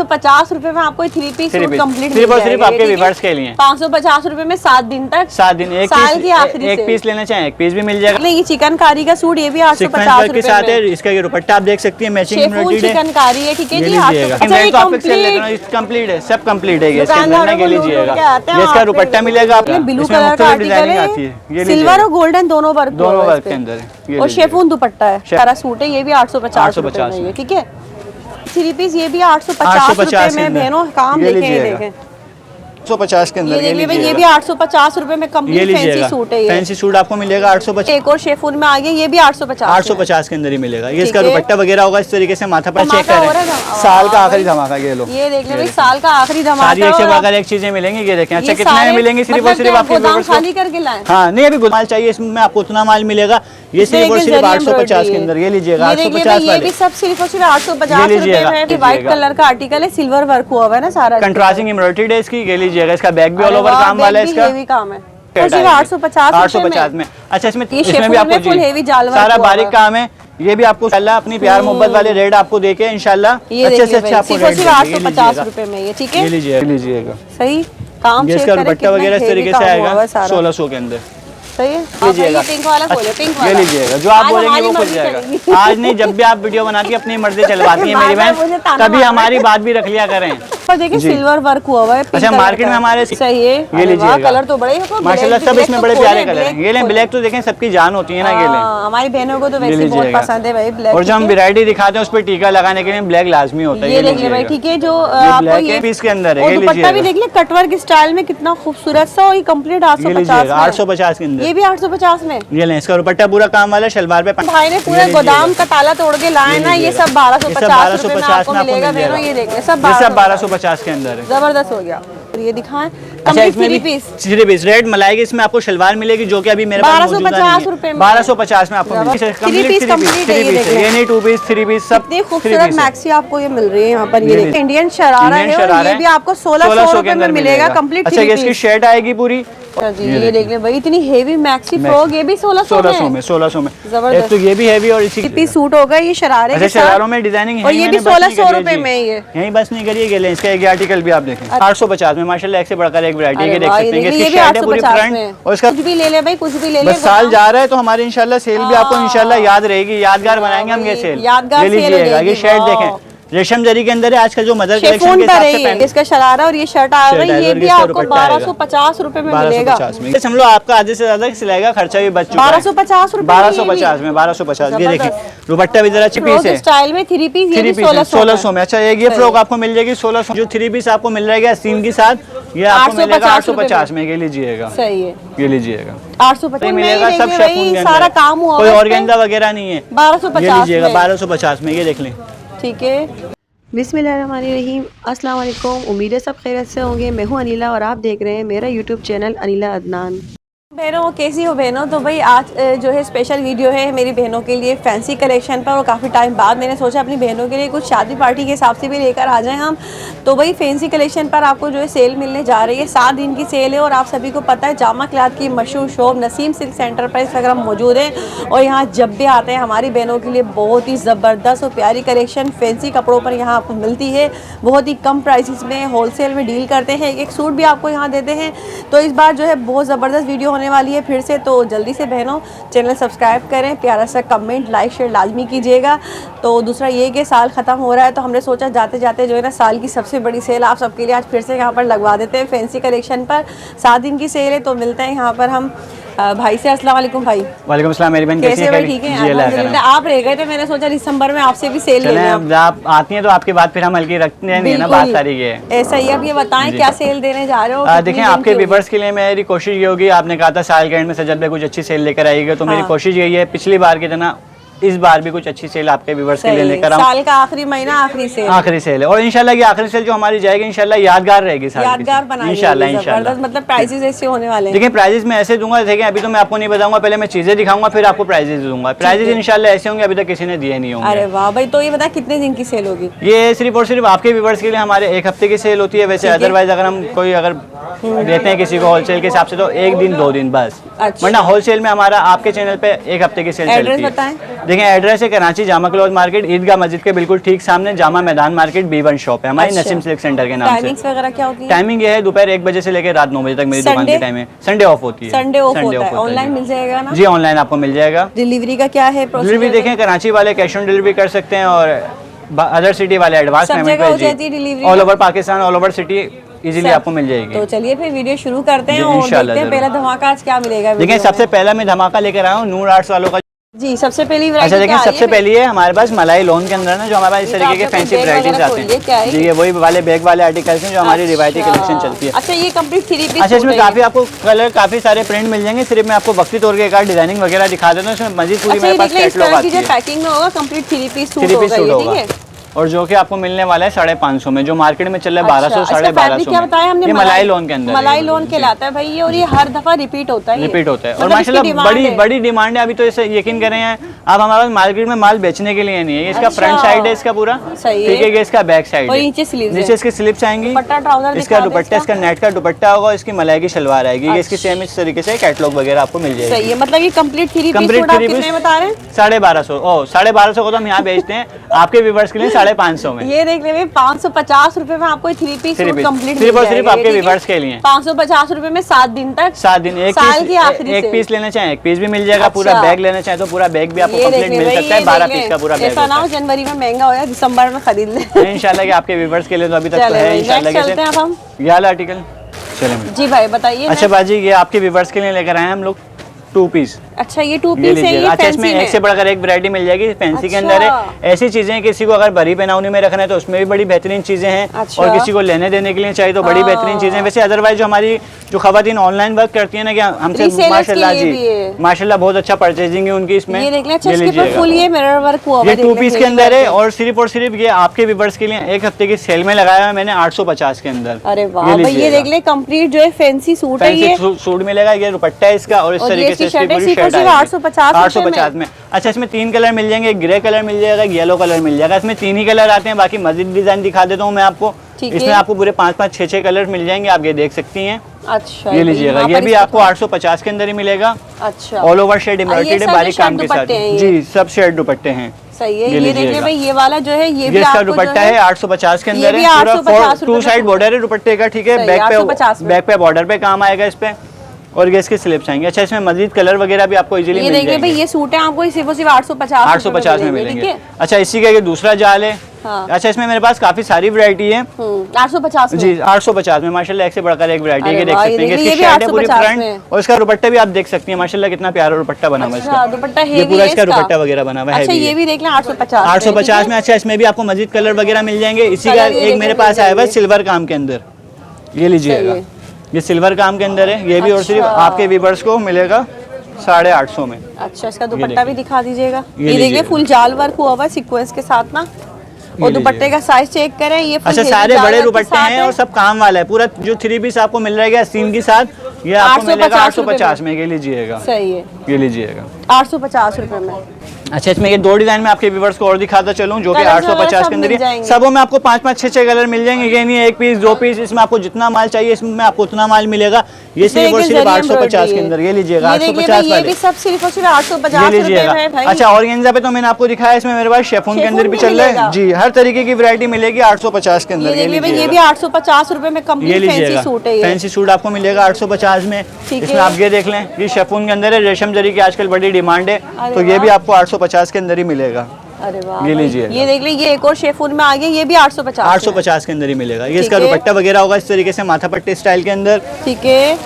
550 रुपए में आपको 3 पीस सूट कंप्लीट सिर्फ और सिर्फ आपके व्यूअर्स के लिए 550 रुपए में 7 दिन तक, 7 दिन एक साल की आखिरी एक पीस लेना चाहें एक पीस भी मिल जाएगा। ये चिकनकारी का सूट ये भी 850 रुपए के साथ है। इसका ये दुपट्टा आप देख सकती है मैचिंग एम्ब्रॉयडरी है, चिकनकारी है, ठीक है जी। कंप्लीट है, सब कंप्लीट है। इसके अंदर के लीजिएगा, इसका दुपट्टा मिलेगा आपको ब्लू कलर का आर्टिकल है, सिल्वर और गोल्डन दोनों वर्क के अंदर और शेफून दुपट्टा है, सारा सूट है। ये भी 850 रुपए में, ठीक है। 3 पीस ये भी 850 रुपए में बहनों, काम देखें, ये देखें 850 के अंदर ये देखिए भाई, ये भी 850 रुपए में कंप्लीट फैंसी सूट है। ये फैंसी सूट आपको मिलेगा 850। एक और शेफून में आ गया, ये भी 850 के अंदर ही मिलेगा। ये इसका दुपट्टा वगैरह होगा इस तरीके से, माथा पर चेक करें, साल का आखिरी धमाका। ये लो, ये देख ले भाई, साल का आखिरी धमाका। सारी एक से बढ़कर एक चीजें मिलेंगी। ये देखें, अच्छा कितने में मिलेंगे? सिर्फ और सिर्फ आपको गोदाम खाली करके लाएं। हाँ नहीं, अभी माल चाहिए इसमें आपको उतना माल मिलेगा। ये सिर्फ और सिर्फ 850 के अंदर। ये लीजिएगा 850 ये भी सब सिर्फ और सिर्फ 850 रुपए में। व्हाइट कलर का आर्टिकल है, सिल्वर वर्क हुआ हुआ है ना सारा, कंट्रास्टिंग एम्ब्रॉयडरी है इसकी। ये लीजिएगा, इसका बैग भी ऑल ओवर काम वाला है, इसका हेवी काम है, सिर्फ 850 में। अच्छा इसमें भी आपको सारा बारीक काम है। ये भी आपको इंशाल्लाह अपनी प्यार मोहब्बत वाले रेट आपको देके इंशाल्लाह अच्छे से अच्छा आपको रेट 850 रुपए में। ये ठीक है, लीजिएगा सही काम। इसका दुपट्टा वगैरह इस तरीके से आएगा 1600 के अंदर। सही है, लीजिएगा, पिंक वाला खोले, पिंक वाला ये लीजिएगा, जो आप बोलेंगे वो खुल जाएगा। आज नहीं, जब भी आप वीडियो बनाती है अपनी मर्जी चलवाती है मेरी बहन, कभी हमारी बात भी रख लिया करें। देखिए सिल्वर वर्क हुआ हुआ है। अच्छा मार्केट में हमारे सही है, ये लीजिएगा, कलर तो बड़े माशाल्लाह सब इसमें बड़े प्यारे कलर हैं। ये लें, ब्लैक तो देखें सबकी जान होती है ना। ये लें, हमारी बहनों को तो वैसे बहुत पसंद है भाई ब्लैक। और जो हम वैरायटी दिखाते हैं उस पर टीका लगाने के लिए ब्लैक लाजमी होता है। ये देखिए भाई, ठीक है, जो ब्लैक पीस के अंदर है। दुपट्टा भी देख ले, कटवर्क स्टाइल में कितना खूबसूरत सा, और ये कंप्लीट 850 के अंदर। ये भी 850 में। ये लें, इसका दुपट्टा पूरा काम वाला, शलवार पे भाई ने पूरे गोदाम का ताला तोड़ के लाए ना। ये सब 1250 रुपए में आपको मिलेगा बहनों। ये देख ले, सब 1250 के अंदर है। जबरदस्त हो गया। ये दिखाएं, अच्छा इसमें भी 3 पीस रेड मलाएगी, इसमें आपको शलवार मिलेगी जो कि अभी मेरे पास 1250 रुपए में, 1250 में आपको मिलेगी। 3 पीस कंप्लीट है। ये नहीं 2 पीस 3 पीस सब इतनी खूबसूरत मैक्सी आपको ये मिल रही है यहाँ पर। ये इंडियन शरारा है, और ये भी आपको 1600 रुपए में मिलेगा कंप्लीट। अच्छा इसकी शर्ट आएगी पूरी जी। ये देख ले भाई, इतनी हेवी मैक्सी फ्रॉक, ये भी 1600 में। 1600 में जबरदस्त। तो ये भी हेवी और इसी पीस सूट होगा ये शरारे के साथ। शरारों में डिजाइनिंग है, और ये भी 1600 रुपए में। ये यहीं बस नहीं करिए, ये इसका एक आर्टिकल भी आप देखें 850 में। माशाल्लाह एक से बढ़कर एक वैरायटी है, देख सकते हैं। इसकी शर्ट है पूरी फ्रंट, और इसका कुछ भी ले ले भाई, कुछ भी ले ले। बस साल जा रहा है तो हमारी इंशाल्लाह सेल भी आपको इंशाल्लाह याद रहेगी, यादगार बनाएंगे हम ये सेल। यादगार लीजिएगा, ये शर्ट देखें रेशम जरी के अंदर है। आजकल जो मदर कलेक्शन के हिसाब से पहन, इसका शरारा और ये शर्ट आया हुआ है, ये भी आपको 1250 रुपए में मिलेगा। समझ लो आपका आधे से ज्यादा सिलाई का खर्चा भी बच चुका है। 1250 रुपए, 1250 में 1250। ये देखिए दुपट्टा भी जरा पीस है स्टाइल में 3 पीस, 1600 में। अच्छा ये फ्रॉक आपको मिल जाएगी 1600। जो 3 पीस आपको मिल जाएगा सीम के साथ, ये आपको मिलेगा 850 में। ये लीजिएगा, सही है, ये लीजिएगा 850 मिलेगा। सब शेफून सारा काम हुआ, कोई ऑर्गेन्जा वगैरह नहीं है। 1250 लीजिएगा 1250 में। ये देख लें, ठीक है। बिस्मिल्लाहिर्रहमानिर्रहीम, अस्सलाम वालेकुम। उम्मीद है सब खैरियत से होंगे। मैं हूँ अनिला और आप देख रहे हैं मेरा यूट्यूब चैनल अनिला अदनान। बहनों कैसी हो बहनों? तो भाई आज जो है स्पेशल वीडियो है मेरी बहनों के लिए फैंसी कलेक्शन पर, और काफ़ी टाइम बाद मैंने सोचा अपनी बहनों के लिए कुछ शादी पार्टी के हिसाब से भी लेकर आ जाएं हम। तो भाई फैंसी कलेक्शन पर आपको जो है सेल मिलने जा रही है, 7 दिन की सेल है। और आप सभी को पता है जामा क्लॉथ की मशहूर शॉप नसीम सिल्क सेंटर पर इस वक्त हम मौजूद हैं, और यहाँ जब भी आते हैं हमारी बहनों के लिए बहुत ही ज़बरदस्त और प्यारी कलेक्शन फैंसी कपड़ों पर यहाँ आपको मिलती है। बहुत ही कम प्राइसेस में होलसेल में डील करते हैं, एक सूट भी आपको यहाँ देते हैं। तो इस बार जो है बहुत ज़बरदस्त वीडियो होने वाली है फिर से, तो जल्दी से बहनों चैनल सब्सक्राइब करें, प्यारा सा कमेंट लाइक शेयर लाजमी कीजिएगा। तो दूसरा ये कि साल ख़त्म हो रहा है, तो हमने सोचा जाते जाते जो है ना साल की सबसे बड़ी सेल आप सबके लिए आज फिर से यहाँ पर लगवा देते हैं फैंसी कलेक्शन पर। 7 दिन की सेल है, तो मिलते हैं यहाँ पर हम भाई से। अस्सलाम वालेकुम भाई। वालेकुम अस्सलाम मेरी बहन, कैसे हैं? ठीक है अल्हम्दुलिल्लाह। आप रह गए थे, मैंने सोचा दिसंबर में आपसे भी सेल लेना। आप आती हैं तो आपके बाद फिर हम हल्की रखते हैं ना, बात सारी ये ऐसा ही। अब ये बताएं क्या सेल देने जा रहे हो? देखें आपके व्यूअर्स के लिए मेरी कोशिश ये होगी, आपने कहा था साल के एंड में सजद में कुछ अच्छी सेल लेकर आएगी, तो मेरी कोशिश यही है पिछली बार की तरह इस बार भी कुछ अच्छी सेल आपके व्यूअर्स के लिए लेकर आऊं। साल का आखिरी महीना आखिरी सेल है, और इंशाल्लाह ये आखिरी सेल जो हमारी जाएगी इंशाल्लाह यादगार रहेगी, यादगार बनाएंगे इंशाल्लाह। मतलब प्राइसेस ऐसे होने वाले हैं। देखिए प्राइसेस मैं ऐसे दूंगा, देखिए अभी तो मैं आपको नहीं बताऊंगा, पहले मैं चीजें दिखाऊंगा फिर आपको प्राइसेस दूंगा। प्राइसेस इंशाल्लाह ऐसे होंगे, अभी तक किसी ने दिए नहीं होंगे। अरे वाह भाई, तो ये बता कितने दिन की सेल होगी? ये सिर्फ और सिर्फ आपके व्यूअर्स के लिए हमारे 1 हफ्ते की सेल होती है। वैसे अदरवाइज अगर हम कोई अगर देते हैं किसी को होलसेल के हिसाब से तो 1 दिन 2 दिन बस, अच्छा। वरना होलसेल में हमारा आपके चैनल पे 1 हफ्ते की सेल एड्रेस चलती है। बताएं। देखिए एड्रेस है कराची जामा क्लॉथ मार्केट, ईदगाह मस्जिद के बिल्कुल ठीक सामने जामा मैदान मार्केट, B1 शॉप है हमारी, अच्छा। नसीम सिल्क सेंटर के नाम से। टाइमिंग्स वगैरह क्या होती है? टाइमिंग ये है दोपहर 1 बजे से लेकर रात 9 बजे तक मेरी दुकान की टाइम है। संडे ऑफ होती है। संडे ऑफ होता है। जी। ऑनलाइन मिल जाएगा ना? जी ऑनलाइन आपको मिल जाएगा। डिलीवरी का क्या है डिलीवरी प्रोसीजर? देखें कराची वाले कैश ऑन डिलीवरी कर सकते हैं और अदर सिटी वाले एडवांस सब पेमेंट जगह हो पे जाती है delivery? All over Pakistan, all over city easily आपको मिल जाएगी। तो चलिए फिर वीडियो शुरू करते हैं जी, और इंशाल्लाह देखते हैं जरूर। पहला धमाका आज क्या मिलेगा देखिए वीडियो सबसे में। पहला मैं धमाका लेकर आया हूँ नूर आर्ट्स वालों का। जी सबसे पहली अच्छा वैरायटी देखिए सबसे पहली है हमारे पास मलाई लोन के अंदर ना, जो हमारे पास इस ये तो तरीके के आपने फैंसी बैग वैराइटीज वगैरह आते खोल लिए, क्या है हैं। ये? जी ये वही वाले बैग वाले आर्टिकल्स हैं जो हमारी रिवायती कलेक्शन चलती है। अच्छा ये कंप्लीट 3 पीस। अच्छा इसमें काफी आपको कलर काफी सारे प्रिंट मिल जाएंगे, सिर्फ मैं आपको वक्ती तौर के एक डिजाइनिंग वगैरह दिखा देता हूँ। इसमें मजीद पूरी अच्छा मेरे ये पास देख लें इस कैटलॉग तरह की आती जो है। पैकिंग में होगा कंप्लीट 3 पीस सूट 3 होगा पीस सूट ये, होगा ठीक है? और जो कि आपको मिलने वाला है 550 में, जो मार्केट में चल रहा है 1200 अच्छा, साढ़े इसका फैब्रिक 1200 क्या बताया हमने? ये मलाई लोन के अंदर मलाई लोन कहलाता है भाई ये, और ये हर दफा रिपीट होता है। रिपीट होता है और मतलब माशाल्लाह इसकी बड़ी डिमांड है। बड़ी डिमांड है। अभी तो इसे यकीन करें हैं आप, हमारे पास मार्केट में माल बेचने के लिए नहीं है। ये इसका अच्छा। फ्रंट साइड है इसका पूरा, सही है। ठीक है। ये इसका बैक साइड और है, नीचे स्लीव्स नीचे है। इसकी स्लिप्स आएंगी, दुपट्टा ट्राउजर इसका दिखा दे दुपट्टा इसका नेट का दुपट्टा होगा, इसकी मलाई की शलवार आएगी। ये इसकी सेम इस तरीके से कैटलॉग वगैरह आपको मिल जाएगी। सही है। मतलब ये कंप्लीट 3 पीस कंप्लीट सूट आप 3 कितने पीस बता रहे हैं? 1250। ओ 1250 को तो हम यहाँ बेचते हैं आपके व्यूवर्स के लिए 550 में। ये देख ले 550 रुपए में आपको 3 पीस सूट कंप्लीट सिर्फ और सिर्फ आपके व्यूवर्स के लिए 550 रुपए में 7 दिन तक। 7 दिन एक साल की आखिरी पीस, एक सेल। पीस लेना चाहें 1 पीस भी मिल जाएगा। पूरा अच्छा। बैग लेना चाहें तो पूरा बैग भी आपको ये कंप्लीट देख ले मिल भाई, सकता है। ये 12 देख पीस ले। का पूरा बैग ऐसा ना हो जनवरी में महंगा हो या दिसंबर में खरीद ले। इंशाल्लाह कि आपके व्यूवर्स के लिए तो अभी तक तो चले है भाई, इंशाल्लाह। next चलते हैं अब हम। ये वाला आर्टिकल चलें। जी भाई बताइए। अच्छा बाजी ये आपके व्यूवर्स के लिए लेकर आए हैं हम लोग 2 पीस। अच्छा ये 2 ये पीस है लीजिएगा। ये अच्छा इसमें फैंसी एक से में। बढ़कर एक वैरायटी मिल जाएगी फैंसी के अच्छा। अंदर है। ऐसी चीजें हैं किसी को अगर बड़ी पहनावनी में रखना है तो उसमें भी बड़ी बेहतरीन चीजें हैं। अच्छा। और किसी को लेने देने के लिए चाहिए तो बड़ी बेहतरीन चीजें हैं। वैसे अदरवाइज जो हमारी जो खवातीन ऑनलाइन वर्क करती है ना, कि हमसे Resellers के माशाल्लाह लिए भी है। जी माशाल्लाह बहुत अच्छा परचेजिंग है उनकी इसमें। ये देख लें। अच्छा ये इसके ऊपर लीजिएगा। फुल ये मिरर वर्क हुआ हुआ ये है, 2 देख पीस लें, के heavy अंदर है work और सिर्फ ये आपके व्यूवर्स के लिए 1 हफ्ते की सेल में लगाया है मैंने 850 के अंदर। अरे वाह भाई ये लीजिएगा। देख ले कंप्लीट जो है फैंसी सूट है ये। फैंसी सूट मिलेगा। ये दुपट्टा है इसका और इस और ये तरीके इसकी से इसकी शर्ट है, पूरी सिर्फ और शर्ट सिर्फ आएगी 850 850 में। अच्छा इसमें 3 कलर मिल जाएंगे, एक ग्रे कलर मिल जाएगा, एक येलो कलर मिल जाएगा। इसमें 3 ही कलर आते हैं, बाकी मजीद डिजाइन दिखा देता हूँ मैं आपको। ठीक इसमें है। आपको पूरे 5-5 6-6 कलर मिल जाएंगे, आप ये देख सकती हैं। अच्छा ये लीजिएगा। यहाँ ये पर भी इसको आपको 850 के अंदर ही मिलेगा। अच्छा ऑल ओवर शेड एम्ब्रॉयडर्ड है सब बारीक जो काम के शर्ट साथ। दुपट्टे हैं ये। जी सब शेड दुपट्टे हैं। सही है। ये ये देख ले लीजिएगा। भाई ये वाला जो है ये भी इसका आपको जो दुपट्टा है 850 के ये अंदर भी है। पूरा 850 2 साइड बॉर्डर है दुपट्टे का, ठीक है। सही, बैक 850 पे में। बैक पे बॉर्डर पे काम आएगा इस पे और ये इसके स्लिप्स आएंगे। अच्छा इसमें मजीद कलर वगैरह भी आपको इजीली ये मिल देख ले भाई जाएंगे। ये सूट है आपको सिर्फ और सिर्फ 850 850 में ठीक मिलेंगे। है। अच्छा इसी का ये दूसरा जाल है। हाँ। अच्छा इसमें मेरे पास काफी सारी वैरायटी है। 850 में। जी 850 में माशाल्लाह एक से बढ़कर एक वैरायटी है। अरे ये देख वाह, सकते हैं ये कि भी इसकी शर्ट है पूरी 850 फ्रंट में। और इसका दुपट्टा भी आप देख सकती हैं माशाल्लाह कितना प्यारा दुपट्टा बना हुआ है अच्छा इसका। दुपट्टा ये हेवी पूरा है इसका दुपट्टा वगैरह बना हुआ है। अच्छा ये भी देख लें 850 850 में। अच्छा इसमें भी आपको मजीद कलर वगैरह मिल जाएंगे। इसी का कलर ये एक देखने मेरे मिल पास आया हुआ है जाएंगे। सिल्वर काम के अंदर, ये लीजिएगा। सही है। ये सिल्वर काम के अंदर है। ये भी और सिर्फ अच्छा। आपके व्यूअर्स को मिलेगा 850 में। अच्छा इसका दुपट्टा भी दिखा दीजिएगा। ये ये देखिए लीजिएगा। फुल जाल वर्क हुआ हुआ है सीक्वेंस के साथ ना। और दुपट्टे का साइज चेक करें ये full अच्छा heavy सारे जाल बड़े वर्क के दुपट्टे साथ हैं है। और सब काम वाला है। पूरा जो 3 पीस आपको मिल रहेगा सीन के साथ ये आपको मिलेगा 850 में। ये लीजिएगा। सही है ये लीजिएगा 850 रुपए में। अच्छा इसमें ये 2 डिजाइन में आपके व्यूवर्स को और दिखाता चलूं जो कि कलर्स 850 वगैरह के अंदर सब मिल ही जाएंगे। सबों में आपको 5-5 6-6 कलर मिल जाएंगे। ये नहीं है 1 पीस 2 पीस, इसमें आपको जितना माल चाहिए इसमें आपको उतना माल मिलेगा। ये सिर्फ और सिर्फ 850 के अंदर। ये लीजिएगा 850 ये वाले भी सब सिर्फ और सिर्फ ये 850 रुपए लीजिएगा। में है भाई। अच्छा ऑर्गेन्जा पे तो मैंने आपको दिखाया, इसमें मेरे पास शेफून के शेफून अंदर भी भी चल रहा मिलेगा। है। जी हर तरीके की वैरायटी मिलेगी 850 के अंदर। ये देख लीजिए ये भी 850 रुपए में ये कंप्लीट फैंसी लीजिएगा सूट है ये। फैंसी सूट आपको मिलेगा 850 में। ठीक इसमें है। आप ये देख लें ये शेफून के अंदर है, रेशम जरी की आजकल बड़ी डिमांड है अरे तो ये वाह। भी आपको 850 के अंदर ही मिलेगा। अरे वाह ये भाई। लीजिएगा। ये देख लीजिए ये एक और शेफून में आ गया ये भी 850 में। 850 के अंदर ही मिलेगा। ये इसका ठीक है। दुपट्टा वगैरह होगा इस तरीके से माथा पट्टी स्टाइल के अंदर। ठीक है।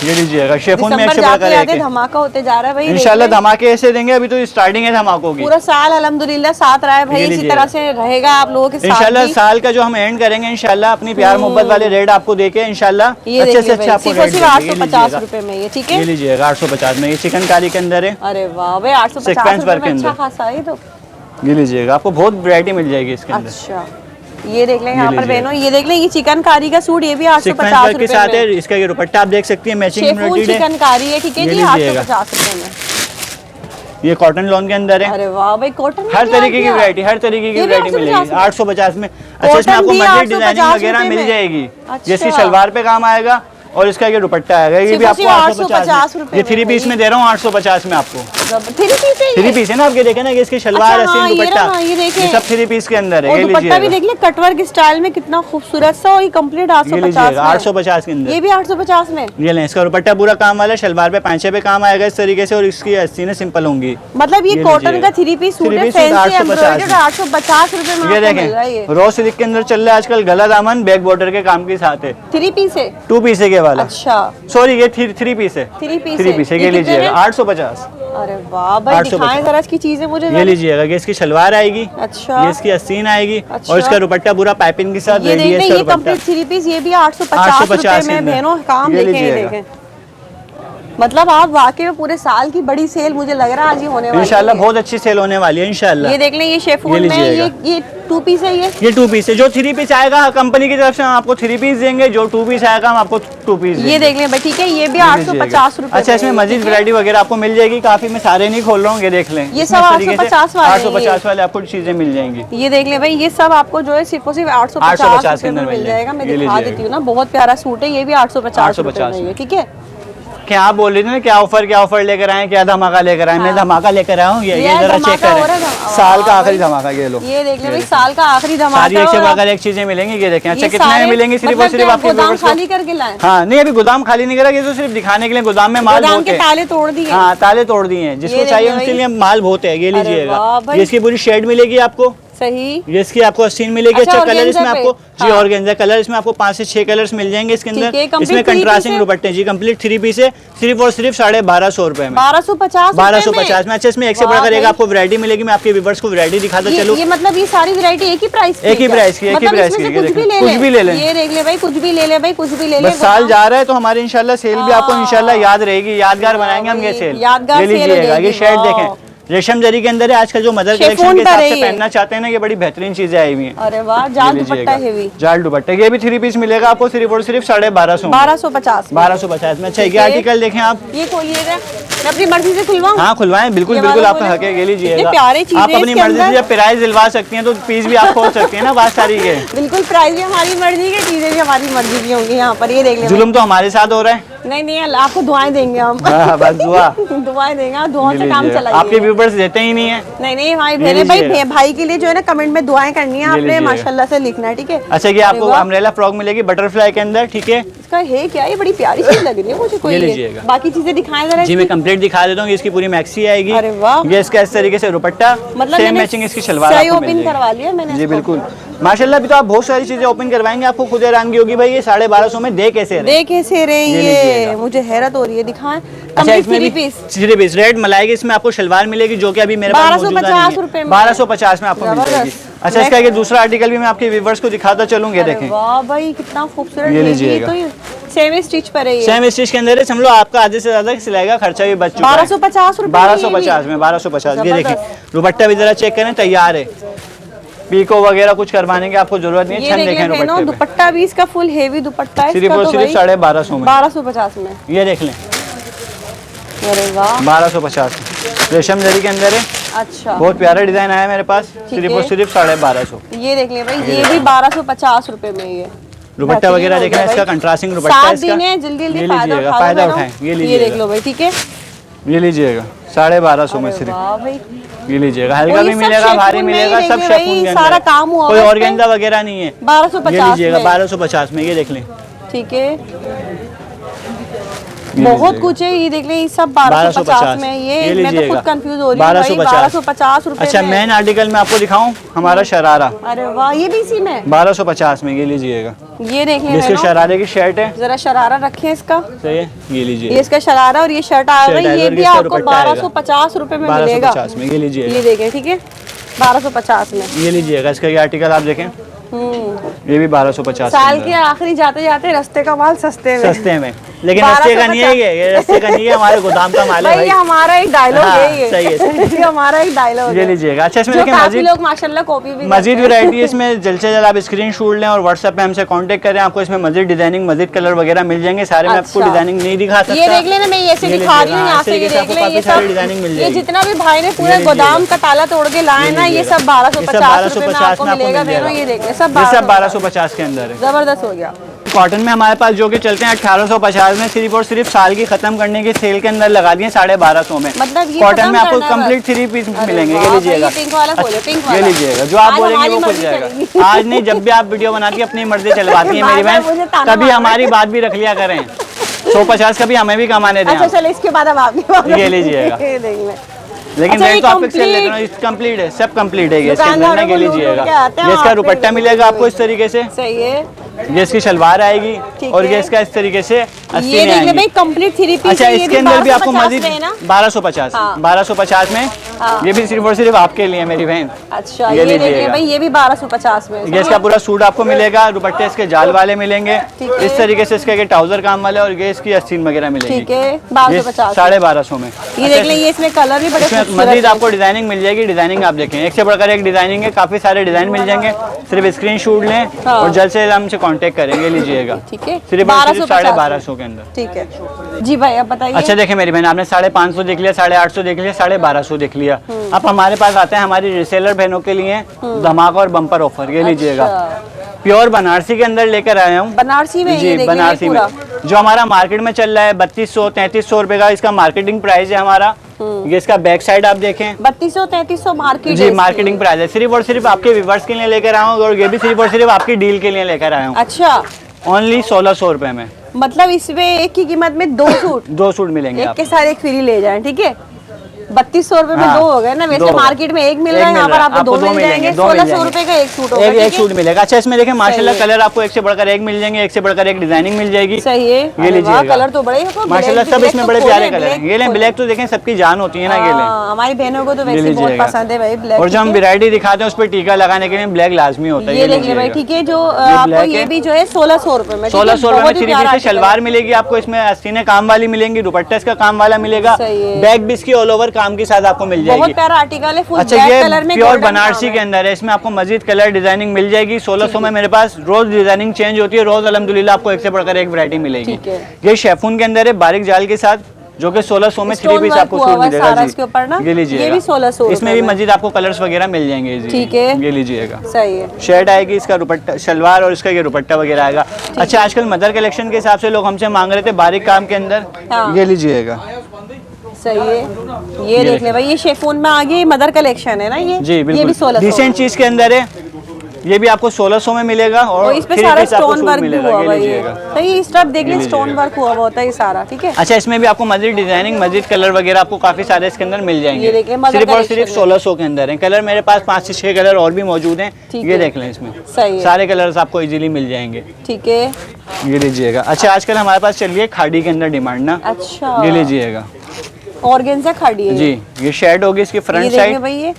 ये लीजिएगा शेफून में दिसंबर एक से जाते बढ़कर जाते एक है। धमाका होते जा रहा है भाई। इंशाल्लाह देख लें। धमाके ऐसे देंगे, अभी तो स्टार्टिंग है धमाकों की। पूरा साल अल्हम्दुलिल्लाह साथ रहा है भाई, ये इसी लीजिएगा। तरह से रहेगा आप लोगों के साथ इंशाल्लाह भी। साल का जो हम एंड करेंगे इंशाल्लाह अपनी प्यार मोहब्बत वाले रेट आपको देके इंशाल्लाह ये अच्छे से देखिए अच्छे भाई आपको सिर्फ और रेट सिर्फ देंगे। ये 850 लीजिएगा। रुपए में ये ठीक ये है। लीजिएगा 850 में। ये चिकनकारी के अंदर है। अरे वाह भाई 850 Sequence रुपए work में के अच्छा अंदर। खासा है ये तो। ये लीजिएगा आपको बहुत वैरायटी मिल जाएगी इसके अंदर। अच्छा ये देख लें यहाँ पर लीजिएगा। बहनों ये देख लें ये चिकनकारी का सूट ये भी सीक्वेंस 850 वर्क के रुपए साथ में। है। इसका ये दुपट्टा आप देख सकती हैं मैचिंग शेफून एम्ब्रॉयडर्ड है। चिकनकारी है ठीक है ये जी लीजिएगा। 850 रुपए में। ये कॉटन लॉन के अंदर है। अरे वाह भाई, कॉटन हर तरीके की वैरायटी, हर तरीके की ये भी वैरायटी 850 मिलेगी में? 850 में। अच्छा, इसमें आपको भी मजीद डिजाइनिंग 850 वगैरह रुपए मिल में? जाएगी। अच्छा। जिसकी शलवार पे काम आएगा और इसका ये दुपट्टा आएगा, ये भी आपको 850 रुपए ये में 3 पीस भाई। में दे रहा हूँ 850 में आपको। 3 पीस है ना, आपके देखे ना कि इसकी शलवार अच्छा, अस्सी हाँ, ये दुपट्टा, रहा, ये देखें। ये सब 3 पीस के अंदर है। और ये दुपट्टा भी लीजिएगा, देख ले कटवर्क स्टाइल में, कितना खूबसूरत सा, और ये कंप्लीट ये 850 लीजिएगा में। 850 के अंदर। ये भी 850 में। ये लें, इसका दुपट्टा पूरा काम वाला, शलवार पे पांचे पे काम आएगा इस तरीके से, और इसकी अस्सीनें सिंपल होंगी। मतलब ये ये कॉटन लीजिएगा। का 3 पीस सूट 3 है, पीस सूट फैंसी 850 एम्ब्रॉयडर्ड, 850 रुपए में ये आपको मिल रहा है। देखें, रॉ सिल्क के अंदर चल रहा है आजकल गला दामन बैक बॉर्डर के काम के साथ है। 3 पीस है। 2 पीस है के वाला, अच्छा, सॉरी ये 3 पीस है। 3 पीस 3 पीस है, ये कितने लीजिएगा में? 850। अरे वाह भाई, 850 दिखाएं जरा इसकी चीजें मुझे ये जरा। लीजिएगा, ये इसकी शलवार आएगी, अच्छा, ये इसकी अस्सीन आएगी, अच्छा। और इसका दुपट्टा पूरा पाइपिंग के साथ ये रेडी है। देख लें, इसका ये दुपट्टा कंप्लीट 3 पीस, ये भी 850 रुपए 850 में। के बहनों काम ये देखें, ये लीजिएगा। देखें। मतलब आप वाकई में पूरे साल की बड़ी सेल मुझे लग रहा है आज ही होने वाली है। इंशाल्लाह बहुत अच्छी सेल होने वाली है इंशाल्लाह। ये देख लें, ये शेफून ये में, लीजिएगा। ये 2 पीस है। ये 2 पीस है। जो 3 पीस आएगा कंपनी की तरफ से हम आपको 3 पीस देंगे, जो 2 पीस आएगा हम आपको 2 पीस देंगे। ये देख लें भाई, ठीक है, ये भी ये 850 रुपए। अच्छा, इसमें मजीद वैरायटी वगैरह आपको मिल जाएगी काफी, मैं सारे नहीं खोल रहा हूँ, ये देख लें। ये इसमें सब इस तरीके से 850 वाले हैं 850 वाले आपको चीजें मिल जाएंगी। ये देख ले भाई, ये सब आपको जो है सिर्फ और सिर्फ 850 के रुपए में अंदर मिल मिल जाएगा। मैं ये दिखा लीजिएगा। देती हूँ ना, बहुत प्यारा सूट है, ये भी 850 रुपए 850 में है, ठीक है। क्या आप बोल रहे थे ना, क्या ऑफर लेकर आए, क्या धमाका लेकर आए। मैं धमाका लेकर आया हूँ, ये जरा चेक धमाका हो रहा करें, है। साल का वाह आखिरी भाई। धमाका। ये लो, ये देख ले भाई, साल का आखिरी धमाका। सारी एक से और बढ़कर एक चीजें मिलेंगी, ये देखें। अच्छा, ये कितने में सारे मिलेंगी? सिर्फ और मतलब सिर्फ क्या आपके गोदाम viewers को- खाली करके लाए? हाँ नहीं, अभी गोदाम खाली नहीं करा, ये तो सिर्फ दिखाने के लिए गोदाम में माल गोदाम बहुत के है। ताले तोड़ दिए। हाँ, ताले तोड़ दिए हैं, जिसको ये चाहिए देखिए उसके भाई। लिए माल बहुत है। ये अरे लीजिएगा, वाह भाई। ये इसकी पूरी शेड मिलेगी आपको। सही। ये इसकी आपको अस्सीन मिलेगी। अच्छा, अच्छा, कलर ऑर्गेन्जा इसमें पे? आपको जी हाँ। ऑर्गेन्जा कलर इसमें आपको 5 से 6 कलर्स मिल जाएंगे इसके ठीक है, अंदर। complete इसमें 3 कंट्रास्टिंग पीस है? दुपट्टे जी, कंप्लीट 3 पीस है, सिर्फ और सिर्फ 1250 रुपए में। 1250 1250 में। अच्छा, इसमें एक से वाह बढ़कर एक भाई। आपको वैरायटी मिलेगी। मैं आपके व्यूअर्स को वैरायटी दिखाता चलूं। ये मतलब ये सारी वैरायटी एक ही प्राइस की? एक ही प्राइस की, एक ही मतलब प्राइस इसमें की। से कुछ भी ले कुछ भी ले लें। ये देख ले भाई, कुछ भी ले ले भाई, कुछ भी ले ले। बस साल जा रहा है तो हमारी इंशाल्लाह सेल भी आपको इंशाल्लाह याद रहेगी, यादगार बनाएंगे हम ये भाई, सेल। यादगार ये सेल हो लीजिएगा, जाएगी, ये शर्ट वाह। देखें, रेशम जरी के अंदर है। आजकल जो मदर शिफॉन कलेक्शन के पर हिसाब है से ये। पहनना चाहते हैं ना, ये बड़ी बेहतरीन चीजें आई हुई हैं। अरे वाह, जाल दुपट्टा हेवी। जाल दुपट्टा, ये भी 3 पीस मिलेगा आपको सिर्फ और सिर्फ 1250 1250 1250 में। अच्छा, ये ठीक है। आर्टिकल देखें आप। ये खोलिएगा, मैं अपनी मर्जी से खुलवाऊं? हाँ खुलवाएं, बिल्कुल ये बिल्कुल वाला आपका हक है। ये लीजिएगा, इतने प्यारे चीजें आप अपनी इसके मर्जी से अंदर। जब प्राइस दिलवा सकती हैं तो पीस भी आप खोल सकती हैं ना, बात सारी है। बिल्कुल, प्राइस भी हमारी मर्जी की, चीजें भी हमारी मर्जी की होंगी यहाँ पर। ये देख ले जुल्म तो हमारे साथ हो रहा है। नहीं नहीं, अल्लाह आपको दुआएं देंगे हम। हाँ, बस दुआ। दुआएं देंगे, दुआओं से काम लीजिएगा। चलाइए। आपके व्यूवर्स देते ही नहीं है। नहीं नहीं भाई, मेरे भाई भाई के लिए जो है ना कमेंट में दुआएं करनी है आपने, लीजिएगा। माशाल्लाह से लिखना है, ठीक है। अच्छा, ये आपको अम्ब्रेला फ्रॉक मिलेगी बटरफ्लाई के अंदर, ठीक है। इसका है क्या, ये बड़ी प्यारी चीज लग रही है मुझे। कोई ये ये लीजिएगा। बाकी चीजें दिखाएं जरा जी मैं इसकी। कंप्लीट दिखा देता हूँ। इसकी पूरी मैक्सी आएगी। अरे वाह। ये इसका इस तरीके से दुपट्टा, मतलब सेम मैंने मैचिंग इसकी शलवार सही आपको मिल ओपन जाएगी। करवा लिया मैंने जी इसको। बिल्कुल, माशाल्लाह। अभी तो आप बहुत सारी चीजें ओपन करवाएंगे, आपको खुद हैरानगी होगी भाई ये 1250 में दे कैसे रहे। दे कैसे रहे ये ये, लीजिएगा। मुझे हैरत हो रही है। दिखाएं। अच्छा, इसमें भी 3 पीस रेड मलाई इसमें आपको शलवार मिलेगी, जो कि अभी मेरे पास मौजूद नहीं 1250 रुपए है। में। 1250 में आपको मिल जाएगी। जबरदस्त। अच्छा, इसका ये दूसरा आर्टिकल भी मैं आपके व्यूवर्स को दिखाता चलूंगा, अरे देखें। वाह भाई, कितना खूबसूरत ये है। लीजिएगा। तो सेमी स्टिच पर है ये। सेम स्टिच के अंदर है, समझ लो आपका आधे से ज्यादा सिलाई का खर्चा भी बच चुका है। 1250 रुपए 1250 में 1250। ये देखें, दुपट्टा भी जरा चेक करें, तैयार है। पीको वगैरह कुछ करवाने की आपको जरूरत नहीं है। ये छन देख देखें लें दुपट्टे पे। दुपट्टा भी इसका फुल हेवी दुपट्टा है सिर्फ इसका और तो सिर्फ भाई 1250 में। 1250 में। ये देख लें, अरे वाह, 1250 रेशम जरी के अंदर है। अच्छा। बहुत प्यारा डिजाइन आया मेरे पास, सिर्फ है। और सिर्फ 1250। ये देख लें भाई, ये भी 1250 रुपए में। ये दुपट्टा बेहतरीन वगैरह हो देखना, गया इसका भाई। कंट्रास्टिंग दुपट्टा 7 है इसका। दिन है, जल्दी ये जल्दी फायदा लीजिएगा, उठा फायदा लो उठाएं। ये ये लीजिएगा, देख लो भाई, ठीक है। ये लीजिएगा 1250 में सिर्फ। वाह भाई, ये लीजिएगा, हल्का और ये भी सब मिलेगा, भारी शेफून में ही मिलेगा, सब देखिए शेफून भाई, के सारा अंदर काम हुआ कोई हुआ है ऑर्गेन्जा वगैरह नहीं है। 1250 ये लीजिएगा में। 1250 में। ये देख लें, ठीक है। ये बहुत लीजिएगा। कुछ है, ये देख लें, ये सब 1250 में। ये मैं तो खुद कंफ्यूज हो रही हूँ भाई, 1250 रुपए अच्छा, में। मेन आर्टिकल मैं आपको दिखाऊं, हमारा शरारा अरे वाह, ये भी इसी में। 1250 में। ये लीजिएगा, ये देख लें, इसके बहनों, शरारे की शर्ट है, जरा शरारा रखें इसका। सही है। ये लीजिए, ये इसका शरारा और ये शर्ट आया हुआ शर्ट है, आएगा ये और भी इसका आपको दुपट्टा आएगा। 1250 रुपए में मिलेगा। 1250 में। ये लीजिएगा, ये देखें, ठीक है, 1250 में। ये लीजिएगा, इसका ये आर्टिकल आप देखें, ये भी 1250 साल के आखिरी जाते जाते रास्ते का माल सस्ते में। सस्ते में। लेकिन रस्ते का नहीं है, ये रस्ते का नहीं है, हमारे गोदाम का माल है भाई, ये हमारा एक डायलॉग है ये। सही है। ये हमारा एक डायलॉग ये है। लीजिएगा। अच्छा इसमें जो देखिए काफी मजीद लोग माशाल्लाह कॉपी भी मजीद करते हैं। वैरायटी है इसमें, जल्द से जल्द आप स्क्रीन शॉट लें और व्हाट्सएप पे हमसे कांटेक्ट करें, आपको इसमें मजीद डिजाइनिंग मजीद कलर वगैरह मिल जाएंगे। सारे मैं आपको अच्छा। डिजाइनिंग नहीं दिखा सकता। ये देख लेना, मैं ऐसे ये दिखा रही हूँ लीजिएगा, यहाँ से, ये इस तरीके से देख आपको ले, ये काफी सारी सब डिजाइनिंग मिल ये जाएगी। जितना भी भाई ने पूरे ये लीजिएगा। गोदाम का ताला तोड़ के लाए ना, ये सब 1250 रुपए में आपको मिलेगा। ये देख ले, सब ये सब 1250 के अंदर है। जबरदस्त हो गया। कॉटन में हमारे पास जो कि चलते हैं 1850 में, सिर्फ और सिर्फ साल की खत्म करने की सेल के अंदर लगा दिए 1250 में। मतलब ये कॉटन खत्म में आपको करना है कंप्लीट बस। 3 पीस अरे मिलेंगे। वाह ये भाई, लीजिएगा। ये पिंक वाला खोलो, पिंक ये वाला। लीजिएगा, जो आप आज बोलेंगे हमारी वो खुल मर्जी जाएगा। चलेगी। आज नहीं, जब भी आप वीडियो बनाती है अपनी मर्जी चलवाती है मेरी बार-बार मुझे बहन, ताना कभी मारना हमारी बात भी रख लिया करें। 150 का भी हमें भी कमाने दें अच्छा आप। चलो, इसके बाद अब आपकी बात। ये लीजिएगा। ये देख ले। लेकिन अच्छा, रेट ये तो आप फिक्स कर लेते complete- हो, कंप्लीट है, सब कंप्लीट है। ये इसके अंदर दुकानदारों ना, ये को लूट-लूट लीजिएगा। के आते हैं ये इसका वहाँ पे, दुपट्टा मिलेगा आपको इस तरीके से, सही है। ये इसकी शलवार आएगी ठीक और है। ये इसका इस तरीके से ये अस्सी देख ले आएंगी। भाई, कंप्लीट 3 पीस अच्छा, है। ये इसके अंदर भी आपको 1250 मजीद में है ना? 1250 हाँ। 1250 में हाँ। ये भी सिर्फ और सिर्फ आपके लिए मेरी बहन। अच्छा, ये ये देख ले लीजिएगा। भाई, ये भी 1250 में है। ये इसका पूरा सूट आपको मिलेगा, दुपट्टे इसके जाल वाले मिलेंगे, ठीक है। इस तरीके से इसके ट्राउजर काम वाले, और ये इसकी आस्तीन वगैरह मिलेगी। ठीक है, ये 1250 1250 में। ये देख ले, ये इसमें कलर भी बड़े इसमें खूबसूरत मजीद हैं। आपको डिजाइनिंग मिल जाएगी। डिजाइनिंग आप देखें, एक से बढ़कर एक डिजाइनिंग है, काफी सारे डिजाइन मिल जाएंगे। सिर्फ स्क्रीन शॉट लें हाँ। और जल्द से जल्द हमसे कांटेक्ट करेंगे। लीजिएगा, ठीक है, सिर्फ 1250 के अंदर। ठीक है जी भाई, अब बताइए। अच्छा देखिए मेरी बहन, आपने 550 देख लिया, 850 देख लिया, 1250 देख लिया। अब हमारे पास आते हैं हमारी रिसेलर बहनों के लिए धमाका और बम्पर ऑफर। ये लीजिएगा, प्योर बनारसी के अंदर लेकर आया हूँ। बनारसी में, जी, ये देखिए बनारसी में, जो हमारा मार्केट में चल रहा है 3200-3300 रुपए का इसका मार्केटिंग प्राइस है हमारा। ये इसका बैक साइड आप देखें, 3200-3300 मार्केट जी मार्केटिंग प्राइस है। सिर्फ और सिर्फ आपके व्यूवर्स के लिए लेकर आया हूँ, और ये भी सिर्फ और सिर्फ आपकी डील के लिए लेकर आया हूँ। अच्छा, ओनली 1600 रुपए में मतलब इसमें एक की कीमत में 2 सूट 2 सूट मिलेंगे एक आप। के साथ एक फ्री ले जाएं, ठीक है। 3200 रुपए में हाँ, 2 हो गए ना। दो वैसे हो गए। मार्केट में एक मिल एक रहा है, मिल यहाँ पर रहा है, आपको 2 मिल मिलेंगे, जाएंगे। 2 मिल 1600 जाएंगे। रुपए का एक सूट होगा, एक ठीक सूट है? मिलेगा। अच्छा इसमें देखिए माशाल्लाह सही है। कलर आपको एक से बढ़कर एक मिल जाएंगे, एक से बढ़कर एक डिजाइनिंग मिल जाएगी। सही है। ये अरे वाह, लीजिएगा, कलर तो बड़े हैं। माशाल्लाह सब इसमें बड़े प्यारे कलर हैं। ये लें, ब्लैक तो देखें सबकी जान होती है ना, ये लें। हमारी बहनों को तो ये वैसे बहुत लीजिएगा। पसंद है भाई ब्लैक। और जो हम वैरायटी दिखाते हैं उस पर टीका लगाने के लिए ब्लैक लाजमी होता है। ये देख ले भाई, लीजिएगा। ठीक है। जो आपको ब्लैक ये है। भी जो है 1600 रुपए में, 1600 रुपए में बहुत ही 3 प्यारा पीस से आर्टिकल शलवार मिलेगी आपको, इसमें आस्तीनें काम वाली मिलेंगी, दुपट्टा इसका काम वाला मिलेगा, सही है। बैग भी इसकी ऑल ओवर काम के साथ आपको मिल बहुत जाएगी। प्यारा आर्टिकल है, फुल अच्छा ब्लैक ये कलर में प्योर golden बनारसी काम के है। अंदर है, इसमें आपको मजीद कलर डिजाइनिंग मिल जाएगी। 1600 में मेरे पास रोज डिजाइनिंग चेंज होती है, रोज अल्हम्दुलिल्लाह आपको एक से बढ़कर एक वैरायटी मिलेगी। ठीक है। ये शेफून के अंदर है, बारीक जाल के साथ, जो कि 1600 में 3 Stone पीस work आपको हुआ सूट हुआ है मिलेगा सारा जी। इसके ऊपर ना? ये लीजिएगा, ये भी 1600 इसमें भी रुपए में। मजीद आपको कलर्स वगैरह मिल जाएंगे जी। ठीक है। ये लीजिएगा, सही है। शर्ट आएगी, इसका दुपट्टा शलवार और इसका ये दुपट्टा वगैरह आएगा। अच्छा आजकल मदर कलेक्शन के हिसाब से लोग हमसे मांग रहे थे बारीक काम के अंदर, हाँ। ये लीजिएगा। सही है। ये देख ले भाई, ये शेफून में आगे मदर कलेक्शन है ना, ये जी ये भी बिल्कुल 1600 डिसेंट चीज के अंदर है। ये भी आपको 1600 में मिलेगा, और और इस पे 3 सारा पीस आपको स्टोन सूट वर्क भी मिलेगा। हुआ ये हुआ है। लीजिएगा। सही, इस तरफ देख ले, ये स्टोन लीजिएगा। वर्क हुआ हुआ होता है ये सारा, ठीक है। अच्छा इसमें भी आपको मजीद डिजाइनिंग मजीद कलर वगैरह आपको काफी सारे इसके अंदर मिल जाएंगे। ये देखिए, मदर सिर्फ और कलेक्शन सिर्फ में। 1600 के अंदर है। कलर मेरे पास 5 से 6 कलर और भी मौजूद हैं, ठीक ये है। देख लें, इसमें सही है। सारे कलर्स आपको इजीली मिल जाएंगे। ठीक है। ये लीजिएगा। अच्छा आजकल हमारे पास चल रही है खाड़ी के अंदर डिमांड ना, अच्छा, ये लीजिएगा ऑर्गेन्जा खाड़ी है। जी। ये शर्ट होगी इसकी ये फ्रंट देखिए साइड, भाई,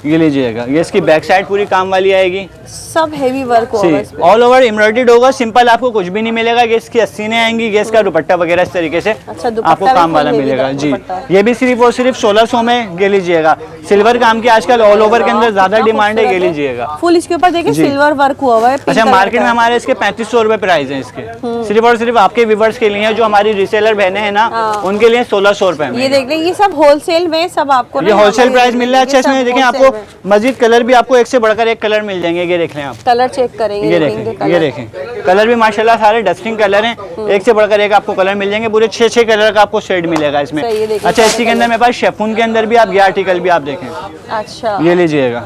ये लीजिएगा। ये इसकी बैक साइड पूरी काम वाली आएगी। सब हेवी वर्क हुआ हुआ है इस पे। ऑल ओवर एम्ब्रॉयडर्ड होगा, सिंपल आपको कुछ भी नहीं मिलेगा। ये इसकी आस्तीनें आएंगी, ये इसका दुपट्टा वगैरह इस तरीके से अच्छा, दुपट्टा आपको भी काम full वाला heavy मिलेगा जी। दुपट्टा है। ये भी सिर्फ और सिर्फ 1600 में, ये लीजिएगा। सिल्वर काम की आजकल ऑल ओवर के अंदर ज्यादा डिमांड है, ये लीजिएगा। फुल इसके ऊपर देखिए जी। सिल्वर वर्क हुआ हुआ है। पिंक अच्छा कलर मार्केट का। में हमारे इसके 3500 रुपए प्राइस है इसके, सिर्फ और सिर्फ आपके व्यूवर्स के लिए, जो हमारी रिसेलर बहनें हैं ना, हाँ। उनके लिए 1600 रुपए में। ये देख ले, ये सब होलसेल में सब आपको ये होलसेल प्राइस मिल रहा है। अच्छा इसमें देखें आपको में। मजीद कलर भी आपको एक से बढ़कर एक कलर मिल जाएंगे। ये देख लें आप, कलर चेक करेंगे, ये देखेंगे देखें, कलर। ये देखें कलर भी माशाल्लाह सारे डस्टिंग कलर हैं, एक से बढ़कर एक आपको कलर मिल जाएंगे। पूरे 6-6 कलर का आपको शेड मिलेगा इसमें। सही है, देखिए, अच्छा सारे इसी के अंदर कलर। मेरे पास शेफून के अंदर भी आप ये आर्टिकल भी आप देखें, अच्छा, ये लीजिएगा।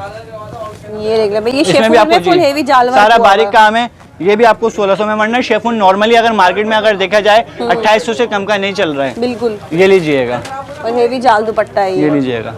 ये देख ले भाई, ये इसमें शेफून भी आपको में फुल जी, हेवी जाल वर्क सारा हुआ बारीक हुआ है। काम है। ये भी आपको 1600 में वरना शेफून नॉर्मली अगर मार्केट में अगर देखा जाए 2800 से कम का नहीं चल रहा है। बिल्कुल, ये लीजिएगा, और हेवी जाल दुपट्टा है ये ये। लीजिएगा।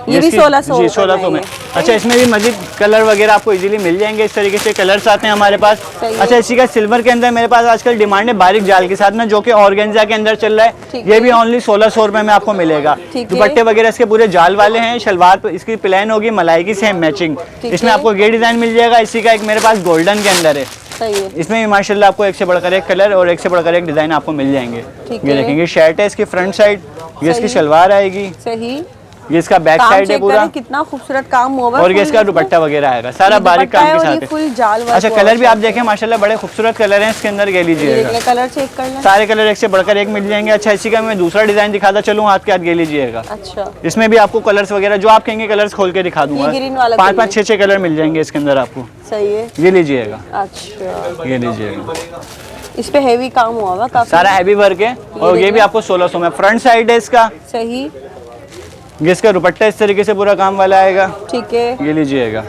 ये भी इसकी- 1600 जी रुपए 1600 में। में अच्छा इसमें भी मजीद कलर वगैरह आपको इजीली मिल जाएंगे, इस तरीके से कलर्स आते हैं हमारे पास। सही है। अच्छा इसी का सिल्वर के अंदर मेरे पास आजकल डिमांड है बारीक जाल के साथ ना, जो कि ऑर्गेन्जा के अंदर चल रहा है। ठीक ये है। भी ओनली 1600 रुपए में आपको मिलेगा। ठीक है। दुपट्टे वगैरह इसके पूरे जाल वाले हैं, शलवार पे इसकी प्लेन होगी मलाई की सेम मैचिंग। ठीक इसमें है। आपको ये डिजाइन मिल जाएगा। इसी का एक मेरे पास गोल्डन के अंदर है, सही है। इसमें भी माशाल्लाह आपको एक से बढ़कर एक कलर और एक से बढ़कर एक डिजाइन आपको मिल जाएंगे। ठीक ये है। देखेंगे शर्ट है इसकी फ्रंट साइड, ये इसकी सही। शलवार आएगी, सही। ये इसका बैक काम साइड है चेक पूरा, करें कितना खूबसूरत काम हुआ है। और ये इसका दुपट्टा वगैरह आएगा सारा ये बारीक दुपट्टा काम है के और साथ ये है। फुल जाल वर्क अच्छा हुआ कलर है। भी आप देखें माशाल्लाह बड़े खूबसूरत कलर हैं इसके अंदर, ये लीजिएगा। देख ले, कलर चेक कर लें। सारे कलर एक से बढ़कर एक मिल जाएंगे। अच्छा इसी का मैं दूसरा डिजाइन दिखाता चलूँ, हाथ के हाथ ये लीजिएगा। अच्छा इसमें भी आपको कलर्स वगैरह जो आप कहेंगे कलर्स खोल के दिखा दूंगा। ये ग्रीन वाला 5-5 6-6 कलर मिल जाएंगे इसके अंदर आपको। सही है। ये लीजिएगा, अच्छा ये लीजिएगा। इस पे हैवी काम हुआ हुआ काफी। सारा हैवी वर्क है और ये भी आपको 1600 में। फ्रंट साइड है इसका, सही। ये इसका दुपट्टा इस तरीके से पूरा काम वाला आएगा। ठीक है। ये लीजिएगा,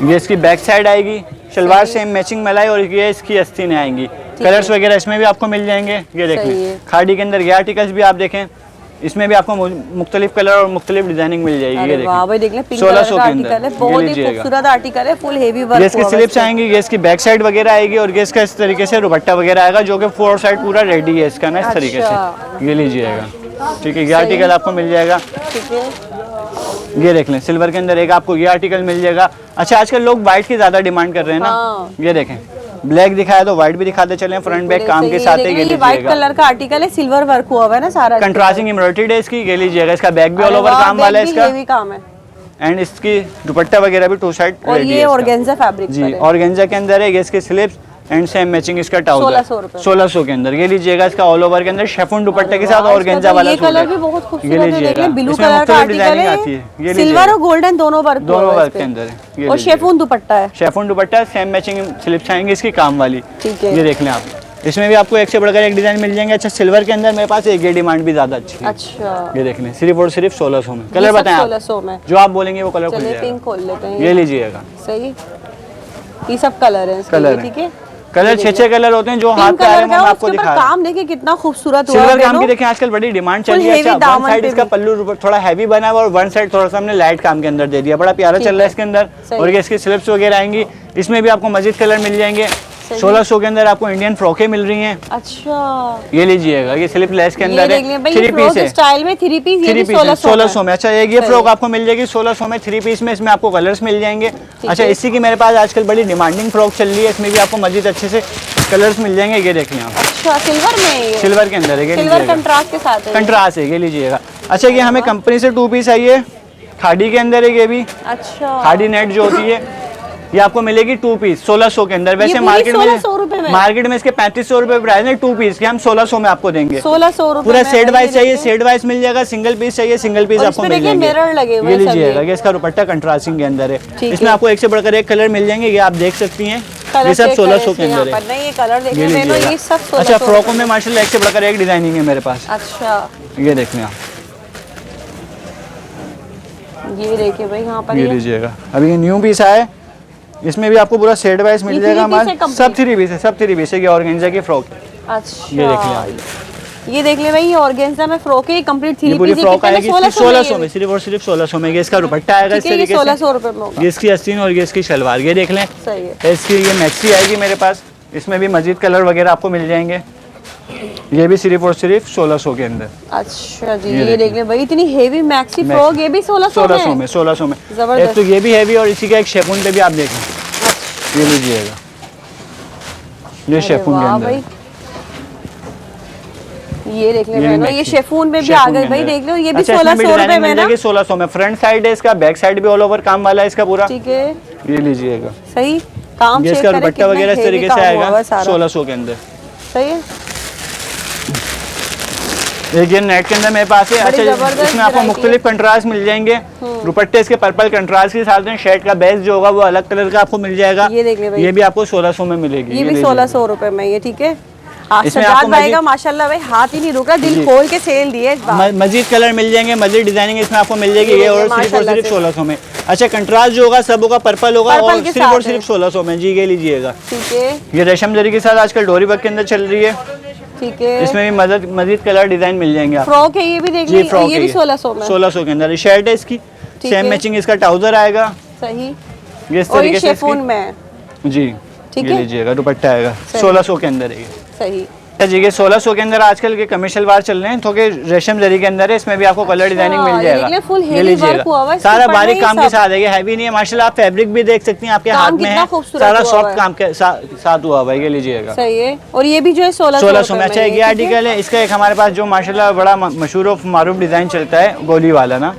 ये इसकी बैक साइड आएगी, शलवार सेम मैचिंग मलाई और ये इसकी आस्तीनें आएंगी। कलर्स वगैरह इसमें भी आपको मिल जाएंगे। ये सही देखें है। खाड़ी के अंदर ये आर्टिकल्स भी आप देखें, इसमें भी आपको मुख्तलिफ कलर और मुख्तलिफ डिजाइनिंग मिल जाएगी। ये अरे वाह भाई देख ले, पिंक कलर 1600 का के आर्टिकल है, अंदर बहुत ये ही लीजिएगा। खूबसूरत आर्टिकल है, फुल हेवी ये वर्क इसकी हुआ हुआ है स्लिप्स इस पे। आएंगी, ये इसकी बैक साइड वगैरह आएगी और ये इसका इस तरीके से दुपट्टा वगैरह आएगा जो कि 4 साइड पूरा रेडी है इसका ना, इस तरीके अच्छा। से। ये लीजिएगा, ठीक है। ये आर्टिकल आपको मिल जाएगा। ठीक है। ये देख लें सिल्वर के अंदर एक आपको ये आर्टिकल मिल जाएगा। अच्छा आजकल लोग व्हाइट की ज्यादा डिमांड कर रहे हैं ना। हाँ। ये देखें ब्लैक दिखाया तो व्हाइट भी दिखाते चले, फ्रंट बैक काम के साथ है। ये व्हाइट लीजिएगा, कलर का आर्टिकल है, सिल्वर वर्क हुआ हुआ है ना सारा। कंट्रास्टिंग एम्ब्रॉयडरी है इसकी। ये लीजिएगा, इसका बैक भी ऑल अरे ओवर वाह, काम वाला है बैक भी इसका, हेवी काम है। एंड इसकी दुपट्टा वगैरह भी 2 साइड और रेडी ये है इसका। ऑर्गेन्जा फैब्रिक जी पर है। ऑर्गेन्जा के अंदर है। ये इसके स्लिप्स एंड सेम मैचिंग इसका टाउजर 1600 रुपए। 1600 के अंदर। ये लीजिएगा, इसका ऑल ओवर के अंदर शेफून दुपट्टे के साथ वाह, ऑर्गेन्जा इसका तो वाला ये सूट कलर है। भी बहुत ये खूबसूरत है, देख लीजिएगा, ले ब्लू इसमें कलर का मुख्तलिफ आर्टिकल डिजाइनिंग आती है। है, ये सिल्वर लीजिएगा, और गोल्डन दोनों वर्क हुआ दोनों हुआ है वर्क इस के पे। अंदर है। ये और लीजिएगा। शेफून दुपट्टा है। शेफून दुपट्टा, सेम मैचिंग स्लिप्स आएंगी इसकी काम वाली। ठीक है। ये देख लें आप, इसमें भी आपको एक से बढ़कर एक डिजाइन मिल जाएंगे। अच्छा सिल्वर के अंदर मेरे पास एक ये डिमांड भी ज्यादा अच्छी है। अच्छा ये देख लें, सिर्फ और सिर्फ 1600 में। ये कलर सब बताएं आप, 1600 में। जो आप बोलेंगे वो कलर खुल चलिए जाएगा। पिंक खोल लेते हैं। ये लीजिएगा, सही। ये सब कलर है इसके, कलर ये है। ठीक है। कलर 6-6 कलर होते हैं जो हाथ पिंक पे आ रहे कलर हैं का मैं है, आपको उसके ऊपर दिखा रहा हूं। काम देखिए कितना खूबसूरत हुआ सिल्वर है काम की बेनो। देखें आजकल बड़ी डिमांड चल फुल रही है। हेवी अच्छा वन दामन साइड पे इसका भी। पल्लू थोड़ा हैवी बना हुआ और वन साइड थोड़ा सा हमने लाइट काम के अंदर दे दिया, बड़ा प्यारा चल रहा है इसके अंदर। सही। और ये इसकी स्लिप्स वगैरह आएंगी, इसमें भी आपको मजीद कलर मिल जाएंगे। 1600 के अंदर आपको इंडियन फ्रॉकें मिल रही हैं। अच्छा ये लीजिएगा, ये स्लिप लेस के ये अंदर देख लें भाई, है, ये 3 पीस फ्रॉक है। स्टाइल में 3 पीस, ये 3 भी पीस है 1600 में। अच्छा ये फ्रॉक आपको मिल जाएगी 1600 में 3 पीस में। इसमें आपको कलर्स मिल जाएंगे। अच्छा है। इसी की मेरे पास आजकल बड़ी डिमांडिंग फ्रॉक चल रही है, इसमें भी आपको मजीद अच्छे से कलर्स मिल जाएंगे। ये देख लें आप, अच्छा सिल्वर में है ये। सिल्वर के अंदर है। ये सिल्वर लीजिएगा, कंट्रास्ट के साथ है ये। कंट्रास्ट है। ये लीजिएगा। अच्छा ये हमें कंपनी से 2 पीस आई है, खाड़ी के अंदर है। ये भी अच्छा खाड़ी नेट जो होती है ये आपको मिलेगी 2 पीस 1600 के अंदर। वैसे पूरी मार्केट 1600 रुपए में? मार्केट में इसके 3500 रुपए प्राइस है। 2 पीस के हम 1600 में आपको देंगे। 1600 रुपए पूरा में सेट है, वाइज ये चाहिए देखें। सेट वाइज मिल जाएगा, सिंगल पीस चाहिए सिंगल पीस और आपको इसमें मिल देखिए जाएंगे। मिरर लगे हुए ये हैं सब लीजिएगा, ये। ये इसका दुपट्टा कंट्रास्टिंग के अंदर है। ठीक इसमें है। आपको एक से बढ़कर एक कलर मिल जाएंगे, ये आप देख सकती हैं। कलर ये सब चेक करें 1600 के इसके अंदर यहाँ है। पर। नहीं ये कलर ये देखिए बेनो, लीजिएगा। ये सब 1600। अच्छा फ्रॉकों में माशाल्लाह एक से बढ़कर एक डिजाइनिंग है मेरे पास। अच्छा ये देख लें आप, ये देखिए भाई यहाँ पर ये ये लीजिएगा। अभी ये न्यू पीस आया है, इसमें भी आपको पूरा सेट वाइज मिल ये जाएगा। 3 पीस है हमारे सब complete? 3 पीस है, सब 3 पीस है। ये ऑर्गेन्जा की फ्रॉक, अच्छा ये देख लें आप। ये देख ले भाई, ये ऑर्गेन्जा में फ्रॉक है, कंप्लीट 3 ये पूरी पीस फ्रॉक आएगी 1600 में, में। सिर्फ और सिर्फ 1600 में। ये इसका दुपट्टा आएगा इस ठीक है, ये तरीके से। 1600 रुपए में होगा। ये इसकी आस्तीन और ये इसकी शलवार, ये देख लें। सही है। इसकी ये मैक्सी आएगी मेरे पास, इसमें भी मजीद कलर वगैरह आपको मिल जाएंगे। ये भी सिर्फ और सिर्फ 1600 के अंदर। अच्छा जी ये ये देख ले भाई, इतनी हेवी मैक्सी फ्रॉक, ये भी 1600 में। 1600 में। जबरदस्त। एक तो ये भी हैवी और इसी का एक शेफून पे भी आप देखें, ये लीजिएगा, ये अरे शेफून के वाह अंदर भाई, है। ये देख ले ये भी बहनों, ये मैक्सी। शेफून में भी शेफून आ के गए भाई, अंदर। देख लो ये भी अच्छा, इसमें 1600 रुपए डिजाइनिंग में मिल ना। जाएगी 1600 में। फ्रंट साइड है इसका, बैक साइड भी ऑल ओवर काम वाला है इसका पूरा। ठीक है ये लीजिएगा, सही। काम ये चेक इसका करें दुपट्टा कितना वगैरह इस heavy तरीके काम से हुआ आएगा हुआ है सारा। 1600 के अंदर। सही है। एक ये नेट के अंदर मेरे पास है। बड़ी अच्छा जबरदस्त इसमें आपको variety मुख्तलिफ कंट्रास्ट मिल जाएंगे। दुपट्टे इसके पर्पल कंट्रास्ट के साथ में, शर्ट का बेस जो होगा वो अलग कलर का आपको मिल जाएगा। ये देख ले भाई। ये भी आपको 1600 में मिलेगी। ये भी लीजिए। 1600 रुपए में, ये ठीक है। आज इसमें सजाद आपको भाई का मजीद- माशाल्लाह भाई हाथ ही नहीं रुक रहा, दिल जी। खोल के सेल दिए इस बार। मजीद कलर मिल जाएंगे, मजीद डिजाइनिंग इसमें आपको मिल जाएगी। ये ये देखिए, और सिर्फ माशाल्लाह से। 1600 में। अच्छा कंट्रास्ट जो होगा सब होगा पर्पल होगा पर्पल और के सिर्फ और साथ है। सिर्फ 1600 में। जी ये लीजिएगा, ठीक है ये रेशम जरी के साथ आजकल डोरी वर्क के अंदर चल रही है। ठीक है। इसमें भी मजीद कलर डिजाइन मिल जाएंगे आपको। फ्रॉक है ये भी देख जी ली, फ्रॉक ये है भी 1600 में। 1600 के अंदर। शर्ट है इसकी, ठीक सेम है। मैचिंग इसका ट्राउजर आएगा। सही। ये इस और ये तरीके से शेफून इसकी- में है। जी ठीक ये है। लीजिएगा, दुपट्टा आएगा सही। 1600 के अंदर है ये। सही। जी के 1600 के अंदर आजकल के कमर्शियल वार चल रहे हैं, थोड़े रेशम जरी के अंदर है, इसमें भी आपको कलर डिजाइनिंग मिल जाएगा। फुल ये हेवी लीजिएगा, वर्क हुआ हुआ है, सारा इसके बारीक ऊपर काम में के सब। साथ है, ये हैवी नहीं है माशाल्लाह। आप फैब्रिक भी देख सकती हैं, आपके काम हाथ में कितना है, खूबसूरत सारा हुआ सॉफ्ट है। काम के साथ हुआ हुआ है। ये लीजिएगा सही है। और ये भी जो है 1600 में। अच्छा ये आर्टिकल है, इसका एक हमारे पास जो माशाल्लाह बड़ा मशहूर और मारूफ डिजाइन चलता है, गोली वाला ना,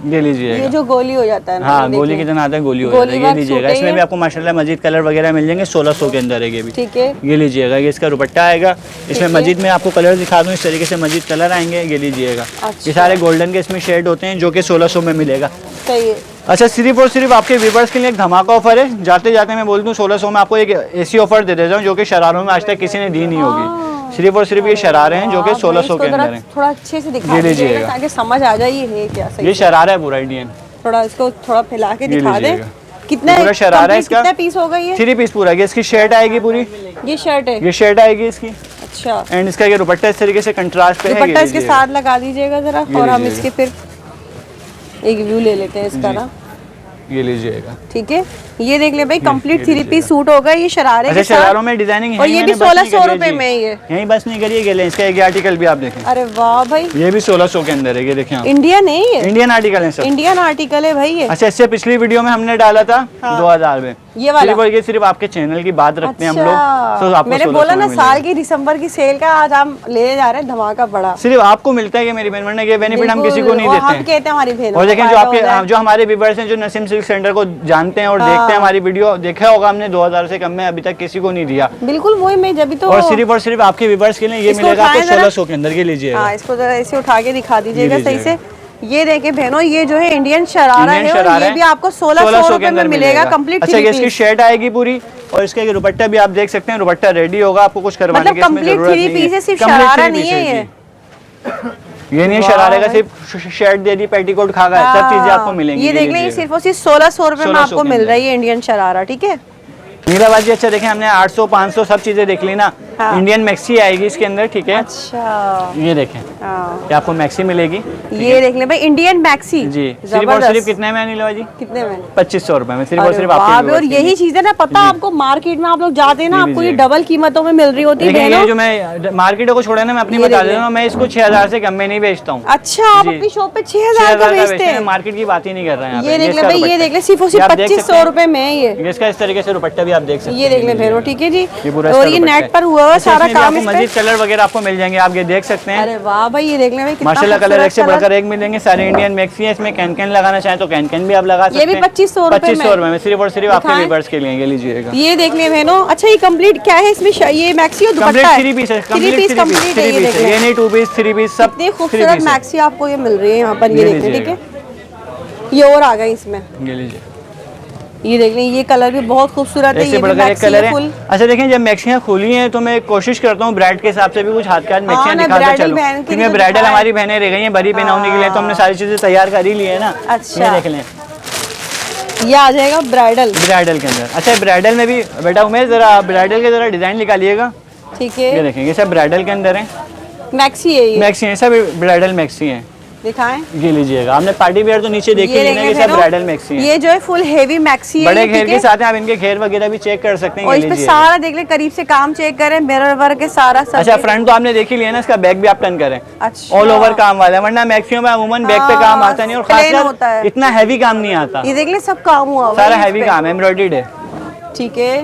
ये लीजिएगा। ये जो गोली हो जाता है ना, हाँ, गोली की तरह आता है, गोली हो जाता है। ये लीजिएगा, इसमें भी आपको माशाल्लाह मजीद कलर वगैरह मिल जाएंगे। 1600 के अंदर है ये भी, ठीक है। ये लीजिएगा, ये इसका दुपट्टा आएगा। इसमें मजीद में आपको कलर दिखा दूँ, इस तरीके से मजीद कलर आएंगे। ये लीजिएगा, ये सारे गोल्डन के इसमें शेड होते हैं, जो कि 1600 में मिलेगा। सही है। अच्छा, सिर्फ और सिर्फ आपके व्यूवर्स के लिए एक धमाका ऑफर है। जाते जाते मैं बोल दूं 1600 में आपको एक ऐसी ऑफर दे देता हूँ जो कि शरारों में आज तक किसी ने दी नहीं होगी। सिर्फ और सिर्फ ये शरारे हैं जो कि 1600 के अंदर हैं। थोड़ा अच्छे से दिखा ये दीजिएगा लीजिएगा, ताकि समझ आ जाए ये है क्या। सही ये शरारा है पूरा इंडियन। थोड़ा इसको थोड़ा फैला के दिखा दे। लीजिएगा, कितना पूरा शरारा है इसका। कितना पीस होगा ये? 3 पीस पूरा। ये इसकी शर्ट आएगी पूरी, ये शर्ट है, ये शर्ट आएगी इसकी। अच्छा। एंड इसका ये दुपट्टा इस तरीके से कंट्रास्ट पे है। दुपट्टा इसके साथ लगा दीजिएगा जरा, और हम लीजिएगा। इसके फिर एक व्यू ले लेते हैं इसका ना। ये लीजिएगा, ठीक है। ये देख ले भाई, कंप्लीट 3 पीस सूट होगा ये शरारे अच्छा के साथ। शरारों में डिजाइनिंग है, और ये भी 1600 रुपए में ये। यही बस नहीं करिए, ये इसका एक आर्टिकल भी आप देखें, अरे वाह भाई, ये भी 1600 के अंदर है। ये देखें आप, इंडियन है ये, इंडियन आर्टिकल है सब। इंडियन आर्टिकल है भाई ये। अच्छा, इससे पिछली वीडियो में हमने डाला था 2000 में, ये वाला ये सिर्फ आपके चैनल की बात रखते हैं हम लोग, अच्छा। तो आपको मैंने 1600 बोला ना में साल की दिसंबर की सेल का आज हम ले जा रहे हैं धमाका बड़ा। सिर्फ आपको मिलता है कि मेरी बहन, वरना ये बेनिफिट हम किसी को नहीं और देते हम हैं। कहते हैं हमारी बहनों और को देखें जो फायदा हो जाए। आपके जो हमारे व्यूअर्स हैं जो नसीम सिल्क सेंटर को जानते हैं और देखते हैं हमारी वीडियो, देखा होगा हमने 2000 से कम में अभी तक किसी को नहीं दिया। बिल्कुल वही मैं जब भी तो। और सिर्फ आपके व्यूअर्स के लिए ये इसको मिलेगा आपको उठाएं जरा। 1600 के अंदर। ये लीजिएगा, हाँ, इसको जरा ऐसे उठा के दिखा दीजिएगा ये सही से। लीजिएगा। ये देखे बहनों, ये जो है इंडियन शरारा है, और ये भी आपको 1600 रुपए में मिलेगा कंप्लीट। अच्छा, ये इसकी शर्ट आएगी पूरी, और इसका ये दुपट्टा भी आप देख सकते हैं, दुपट्टा रेडी होगा, आपको कुछ करवाने की इसमें जरूरत नहीं है। कंप्लीट 3 पीस सिर्फ Complete शरारा 3 नहीं है pieces, ये। ये नहीं शरारे का सिर्फ शर्ट दे दी, पेटीकोट खा गया, सब चीजें आपको मिलेंगी। ये देख लें, सिर्फ और सिर्फ 1600 रुपए में आपको मिल रही है इंडियन शरारा। ठीक है मीराबाद जी। अच्छा देखें, हमने 800 500 सब चीजें देख ली ना। हाँ। इंडियन मैक्सी आएगी इसके अंदर, ठीक है। अच्छा, ये देखें, हाँ। ये आपको मैक्सी मिलेगी। ये देख ले भाई, इंडियन मैक्सी जी, सिर्फ और सिर्फ कितने में अनिल जी? कितने में? 2500 रुपए में, सिर्फ और अरे सिर्फ वाह, आपके और यही चीज है ना, पता आपको मार्केट में आप लोग जाते हैं ना, आपको ये डबल कीमतों में मिल रही होती है देखिए, ये बहनों। जो मैं मार्केट को छोड़ा ना, मैं अपनी ये बता देख देता हूँ, मैं इसको 6000 से कम में नहीं बेचता हूँ। अच्छा, आप जी। अपनी शॉप पे 6000 का बेचते हैं? मार्केट की बात ही नहीं कर रहे हैं। ये देख ले भाई, ये देख ले, सिर्फ और सिर्फ 2500 रुपए में है ये। इसका इस तरीके से दुपट्टा भी आप देख सकते हैं। ये देख ले बहनों, ठीक है जी। ये पूरा और इसका ये दुपट्टा नेट पर हुआ है सारा काम इस पे। मजीद कलर वगैरह आपको मिल जाएंगे, आप ये देख सकते हैं। अरे वाह भाई, ये देख ले भाई, कितना माशाल्लाह कलर एक से खूबसूरत बढ़कर एक मिलेंगे। सारे इंडियन मैक्सी है, इसमें कैन लगाना चाहें तो कैन भी आप लगा सकते हैं। ये भी 2500 रुपए में। 2500 रुपए में, सिर्फ और सिर्फ आपके दिखाएं। व्यूअर्स के लिए। ये लीजिएगा, ये देख ले बहनों। अच्छा, ये कंप्लीट क्या है इसमें? ये मैक्सी और दुपट्टा है। 3 पीस है, 3 पीस कंप्लीट है। ये देख ले, ये नहीं 2 पीस 3 पीस सब। इतनी खूबसूरत मैक्सी आपको ये मिल रही है यहाँ पर। ये देख ले, ठीक है। ये और आ गई इसमें, ये लीजिए, ये देख लें, ये कलर भी बहुत खूबसूरत है। एक से ये भी बढ़कर एक मैक्सी कलर है है। फुल। अच्छा देखें, जब मैक्सियाँ खुली हैं तो मैं कोशिश करता हूँ ब्राइड के हिसाब से भी कुछ हाथ के हाथ मैक्सियाँ ना, दिखाता ब्राइडल चलूं, बहन के लिए क्योंकि तो ब्राइडल दिखाएं। हमारी बहनें रह गई हैं बड़ी पहनाने के लिए, तो हमने सारी चीजें तैयार कर ही ली है ना। अच्छा। ये देख लें, ये आ जाएगा ब्राइडल। ब्राइडल के अंदर। अच्छा, ब्राइडल में भी बेटा उमेश जरा ब्राइडल के जरा डिजाइन निकालिएगा। ठीक ये है, देखेंगे, सब ब्राइडल के अंदर है, मैक्सी है ये। मैक्सी है, सब ब्राइडल मैक्सी है। दिखाएं। ये लीजिएगा, आपने पार्टी वेयर तो नीचे देखी ये लेना, ये सब देखो, ब्राइडल मैक्सी है। ये जो है फुल हेवी मैक्सी है। बड़े ये, घेर ठीक के है? साथ हैं, आप इनके घेर वगैरह भी चेक कर सकते हैं। और ये इस पे लीजिएगा। सारा देख ले, करीब से काम चेक करें, मिरर वर्क है सारा सब। अच्छा, फ्रंट तो आपने देख ही लिया ना, इसका बैक भी आप टर्न करें। अच्छा। ऑल ओवर काम वाला है, वरना मैक्सिमम में अमूमन बैक पे काम आता नहीं, और plain होता है। खासकर इतना हैवी काम नहीं आता, ये देख ले, सब काम हुआ हुआ है सारा इस हैवी पे। काम है, एम्ब्रॉयडर्ड है। ठीक है,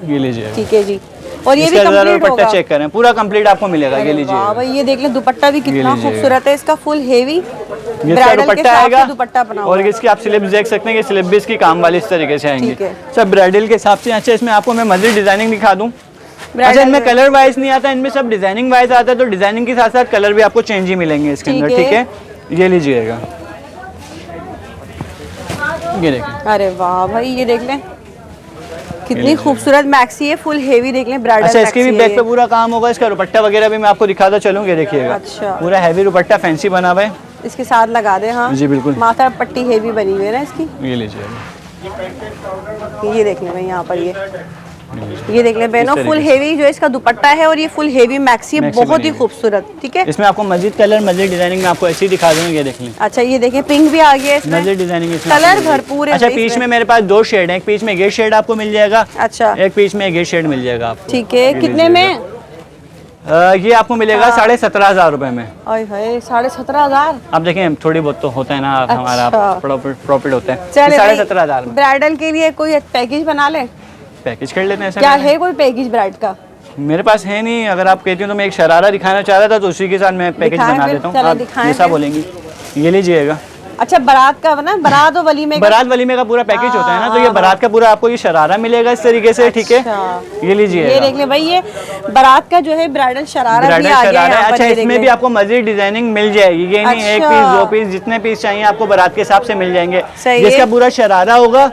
ये लीजिए, ठीक है जी। और ये भी इसका जरा कंप्लीट दुपट्टा होगा। चेक करें, पूरा कंप्लीट आपको मिलेगा। ये अरे लीजिए, वाह भाई, ये देख ले, दुपट्टा भी कितना लीजिएगा। खूबसूरत है इसका, फुल हेवी इसका ब्राइडल के दुपट्टा साथ आएगा, दुपट्टा बना हुआ और है। इसकी आप स्लिप्स देख सकते हैं कि स्लिप भी इसकी काम वाली इस तरीके से आएंगी, ठीक है। सब ब्राइडल के हिसाब से। अच्छा, इसमें आपको मैं मजीद डिजाइनिंग दिखा दूं। अच्छा, ब्राइडल इनमें में। कलर वाइज नहीं आता, इनमें सब डिजाइनिंग वाइज आता है, तो डिजाइनिंग के साथ साथ कलर भी आपको चेंज ही मिलेंगे इसके अंदर, ठीक ठीक है। ये लीजिएगा, ये देखें। अरे वाह भाई, ये देख लें, कितनी खूबसूरत मैक्सी है, फुल हेवी देख लें, ब्राइडल। अच्छा, इसके भी बैक पे पूरा काम होगा, इसका दुपट्टा वगैरह भी मैं आपको दिखाता चलूँ। ये देखिएगा, अच्छा। पूरा हैवी दुपट्टा फैंसी बना हुआ है। इसके साथ लगा दे। हाँ जी बिल्कुल, माथा पट्टी हेवी बनी हुई है ना इसकी। ये लीजिएगा, ये देख लें भाई, यहाँ पर ये देख लें बहनों, इस फुल तरीके हेवी जो इसका दुपट्टा है, और ये फुल हेवी मैक्सी है, मैक्सी बहुत ही बनी है। खूबसूरत। ठीक है। इसमें आपको मजीद कलर मजीद डिजाइनिंग में आपको ऐसे ही दिखा दूंगा। ये देख लें, अच्छा, ये देखिए, पिंक भी आ गया है इसमें, मजीद डिजाइनिंग इसमें कलर आपको मिल जाएगी। भरपूर है अच्छा, भाई पीच इसमें। में मेरे पास 2 शेड है, एक पीच में ये शेड आपको मिल जाएगा, अच्छा, एक पीच में ये शेड मिल जाएगा आपको। ठीक है। ये कितने लीजिएगा। में? ये आपको मिलेगा 17,500 रुपए में। ओए होए 17,500। आप देखें थोड़ी बहुत तो होता है ना, हमारा अच्छा। प्रॉफिट होता है। चले 17,500 में ब्राइडल के लिए कोई पैकेज बना ले, पैकेज कर लेते हैं। ऐसा क्या करना है कोई पैकेज ब्राइड का? मेरे पास है नहीं, अगर आप कहती हो तो मैं एक शरारा दिखाना चाह रहा था, तो उसी के साथ मैं पैकेज दिखाएं बना फिर, देता हूँ। चलो आप दिखाएं जैसा फिर। बोलेंगी ये लीजिएगा। अच्छा बारात का ना, बारात और वलीमे का? बारात वलीमे का पूरा पैकेज होता है ना, तो ये बारात का पूरा आपको ये शरारा मिलेगा इस तरीके से, ठीक है। अच्छा। ये लीजिए, ये देख ले भाई, ये बारात का जो है ब्राइडल शरारा भी आ गया है यहाँ पर, अच्छा ये देख इसमें ले। भी आपको मजीद डिजाइनिंग मिल जाएगी। ये नहीं एक अच्छा। पीस 2 पीस, जितने पीस चाहिए आपको बारात के हिसाब से मिल जाएंगे। सही ये इसका है। पूरा शरारा होगा,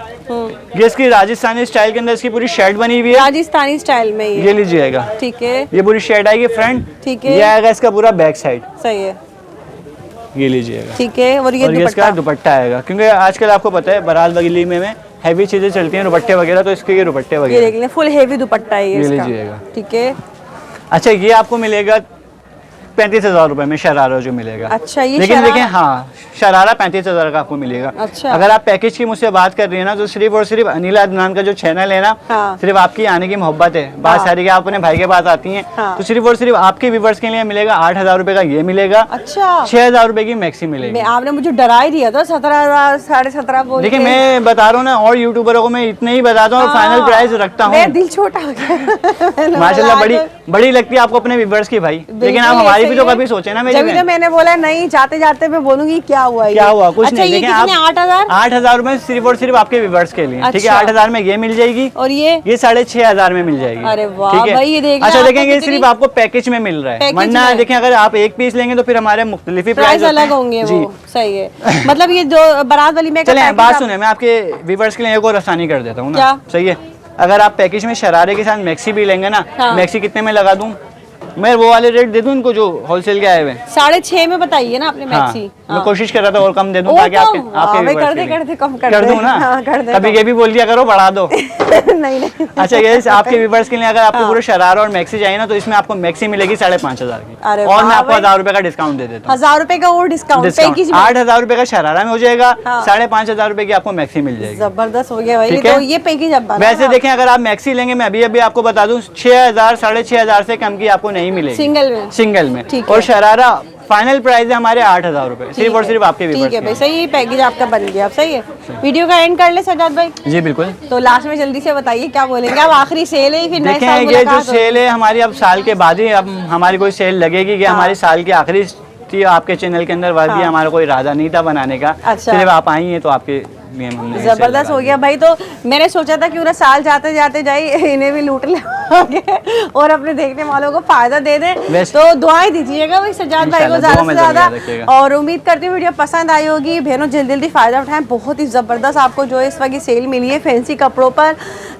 ये इसकी राजस्थानी स्टाइल के अंदर इसकी पूरी शर्ट बनी हुई है, राजस्थानी स्टाइल में ये लीजिएगा। ठीक है, ये पूरी शर्ट आएगी फ्रंट, ठीक है। ये आएगा इसका पूरा बैक साइड, सही है, ये लीजिएगा। ठीक है। और ये इसका दुपट्टा, दुपट्टा आएगा, क्योंकि आजकल आपको पता है बारात वलीमे में हैवी चीजें चलती हैं, दुपट्टे वगैरह, तो इसके ये दुपट्टे ये वगैरह। देख ले फुल हेवी दुपट्टा है ये ये इसका, लीजिएगा। ठीक है। अच्छा ये आपको मिलेगा 35,000 रुपए में शरारा जो मिलेगा। अच्छा, ये लेकिन शरारा? देखिए हाँ, शरारा 35,000 का आपको मिलेगा। अच्छा। अगर आप पैकेज की मुझसे बात कर रही है ना, तो सिर्फ और सिर्फ अनिला अदनान का जो चैनल है ना, हाँ। सिर्फ आपकी आने की मोहब्बत है, बात सारी कि आप अपने भाई के पास आती हैं, हाँ। तो सिर्फ और सिर्फ आपके व्यूवर्स के लिए मिलेगा 8,000 रुपए का ये मिलेगा। अच्छा, 6,000 रुपए की मैक्सी मिलेगी। आपने मुझे डरा ही दिया था 17,000 17,500 बोल देखिए के। मैं बता रहा हूँ ना, और यूट्यूबरों को मैं इतने ही बताता हूँ और फाइनल प्राइस रखता हूँ। मेरा दिल छोटा हो गया। माशाल्लाह बड़ी लगती है आपको अपने व्यूवर्स की भाई, लेकिन आप हमारी भी तो कभी सोचे ना मेरी जब बहन। मैंने बोला नहीं, जाते जाते मैं बोलूंगी क्या हुआ क्या हुआ, कुछ अच्छा, नहीं। ये देखें कितने? आप 8,000? 8,000 रुपए सिर्फ और सिर्फ आपके व्यूवर्स के लिए, ठीक है। अच्छा। 8,000 में ये मिल जाएगी, और ये 6,500 में मिल जाएगी। अरे वाह ठीक है? भाई, ये देख अच्छा आपको देखें ये कितनी- सिर्फ आपको पैकेज में मिल रहा है, पैकेज वरना में। देखें अगर आप एक पीस लेंगे तो फिर हमारे मुख्तलिफ प्राइस अलग होंगे वो, सही है। मतलब ये जो बारात वाली में चले बात सुने, मैं आपके व्यूवर्स के लिए एक और आसानी कर देता हूँ ना, क्या? सही है। अगर आप पैकेज में शरारे के साथ मैक्सी भी लेंगे ना, हाँ। मैक्सी कितने में लगा दूं मैं? वो वाले रेट दे दूं इनको जो होलसेल के आए हुए हैं। 6.5 में बताइए ना आपने हाँ, मैक्सी। मैं कोशिश कर रहा था और कम दे दूं, और ताकि कम? आपके हाँ, मैं viewers कर के दे लिए। कर दे कम कर कर दे। दूं ना? हाँ, कर दे कभी कम। ये भी बोल दिया करो बढ़ा दो। नहीं नहीं। अच्छा ये आपके व्यूवर्स के लिए अगर आपको पूरे शरारा और मैक्सी चाहिए ना, तो इसमें आपको मैक्सी मिलेगी 5,500 की, अरे और मैं वाह आपको भाई। 1,000 रुपए का डिस्काउंट दे देता हूँ। 1,000 रुपए का और डिस्काउंट पैकेज में? 8,000 रुपए का शरारा में हो जाएगा, हाँ। 5,500 रुपए की आपको मैक्सी मिल जाएगी। जबरदस्त हो गया भाई, ठीक ये है? तो ये पैकेज अब बना वैसे है। देखें अगर आप मैक्सी लेंगे, मैं अभी अभी आपको बता दूं 6,000 6,500 से कम की आपको नहीं मिलेगी सिंगल में? सिंगल में। ठीक और है। शरारा फाइनल प्राइस है हमारे 8,000 रुपए, सिर्फ और सिर्फ आपके ठीक है व्यूवर्स भाई, सही है, पैकेज आपका बन गया अब। सही है, वीडियो का एंड कर ले सजाद भाई। जी बिल्कुल। तो लास्ट में जल्दी से बताइए क्या बोलेंगे अब, आखिरी सेल है फिर नए देखें साल ये जो मुलाकात होगी। सेल है हमारी, अब साल के बाद ही अब हमारी कोई सेल लगेगी कि हमारी साल की आखिरी थी आपके चैनल के अंदर, वादी हमारा कोई इरादा नहीं था बनाने का। अच्छा। सिर्फ आप आई हैं तो आपके लिए हमने सेल जबरदस्त लगा हो दी। गया भाई। तो मैंने सोचा था कि पूरा साल जाते जाते जाए इन्हें भी लूट ले और अपने देखने वालों को फायदा दे दें। वैसे- तो दुआएं दीजिएगा भाई सजाद भाई को इंशाल्लाह, ज्यादा दुआ से में जरूर ज्यादा, याद रखिएगा। और उम्मीद करती हूँ वीडियो पसंद आई होगी। बहनों जल्दी जल्दी फायदा उठाएं, बहुत ही जबरदस्त आपको जो है इस वक्त सेल मिली है फैंसी कपड़ों पर।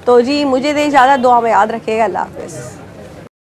तो जी मुझे दे इजाज़त, दुआ में याद रखिएगा। अल्लाह हाफिज़।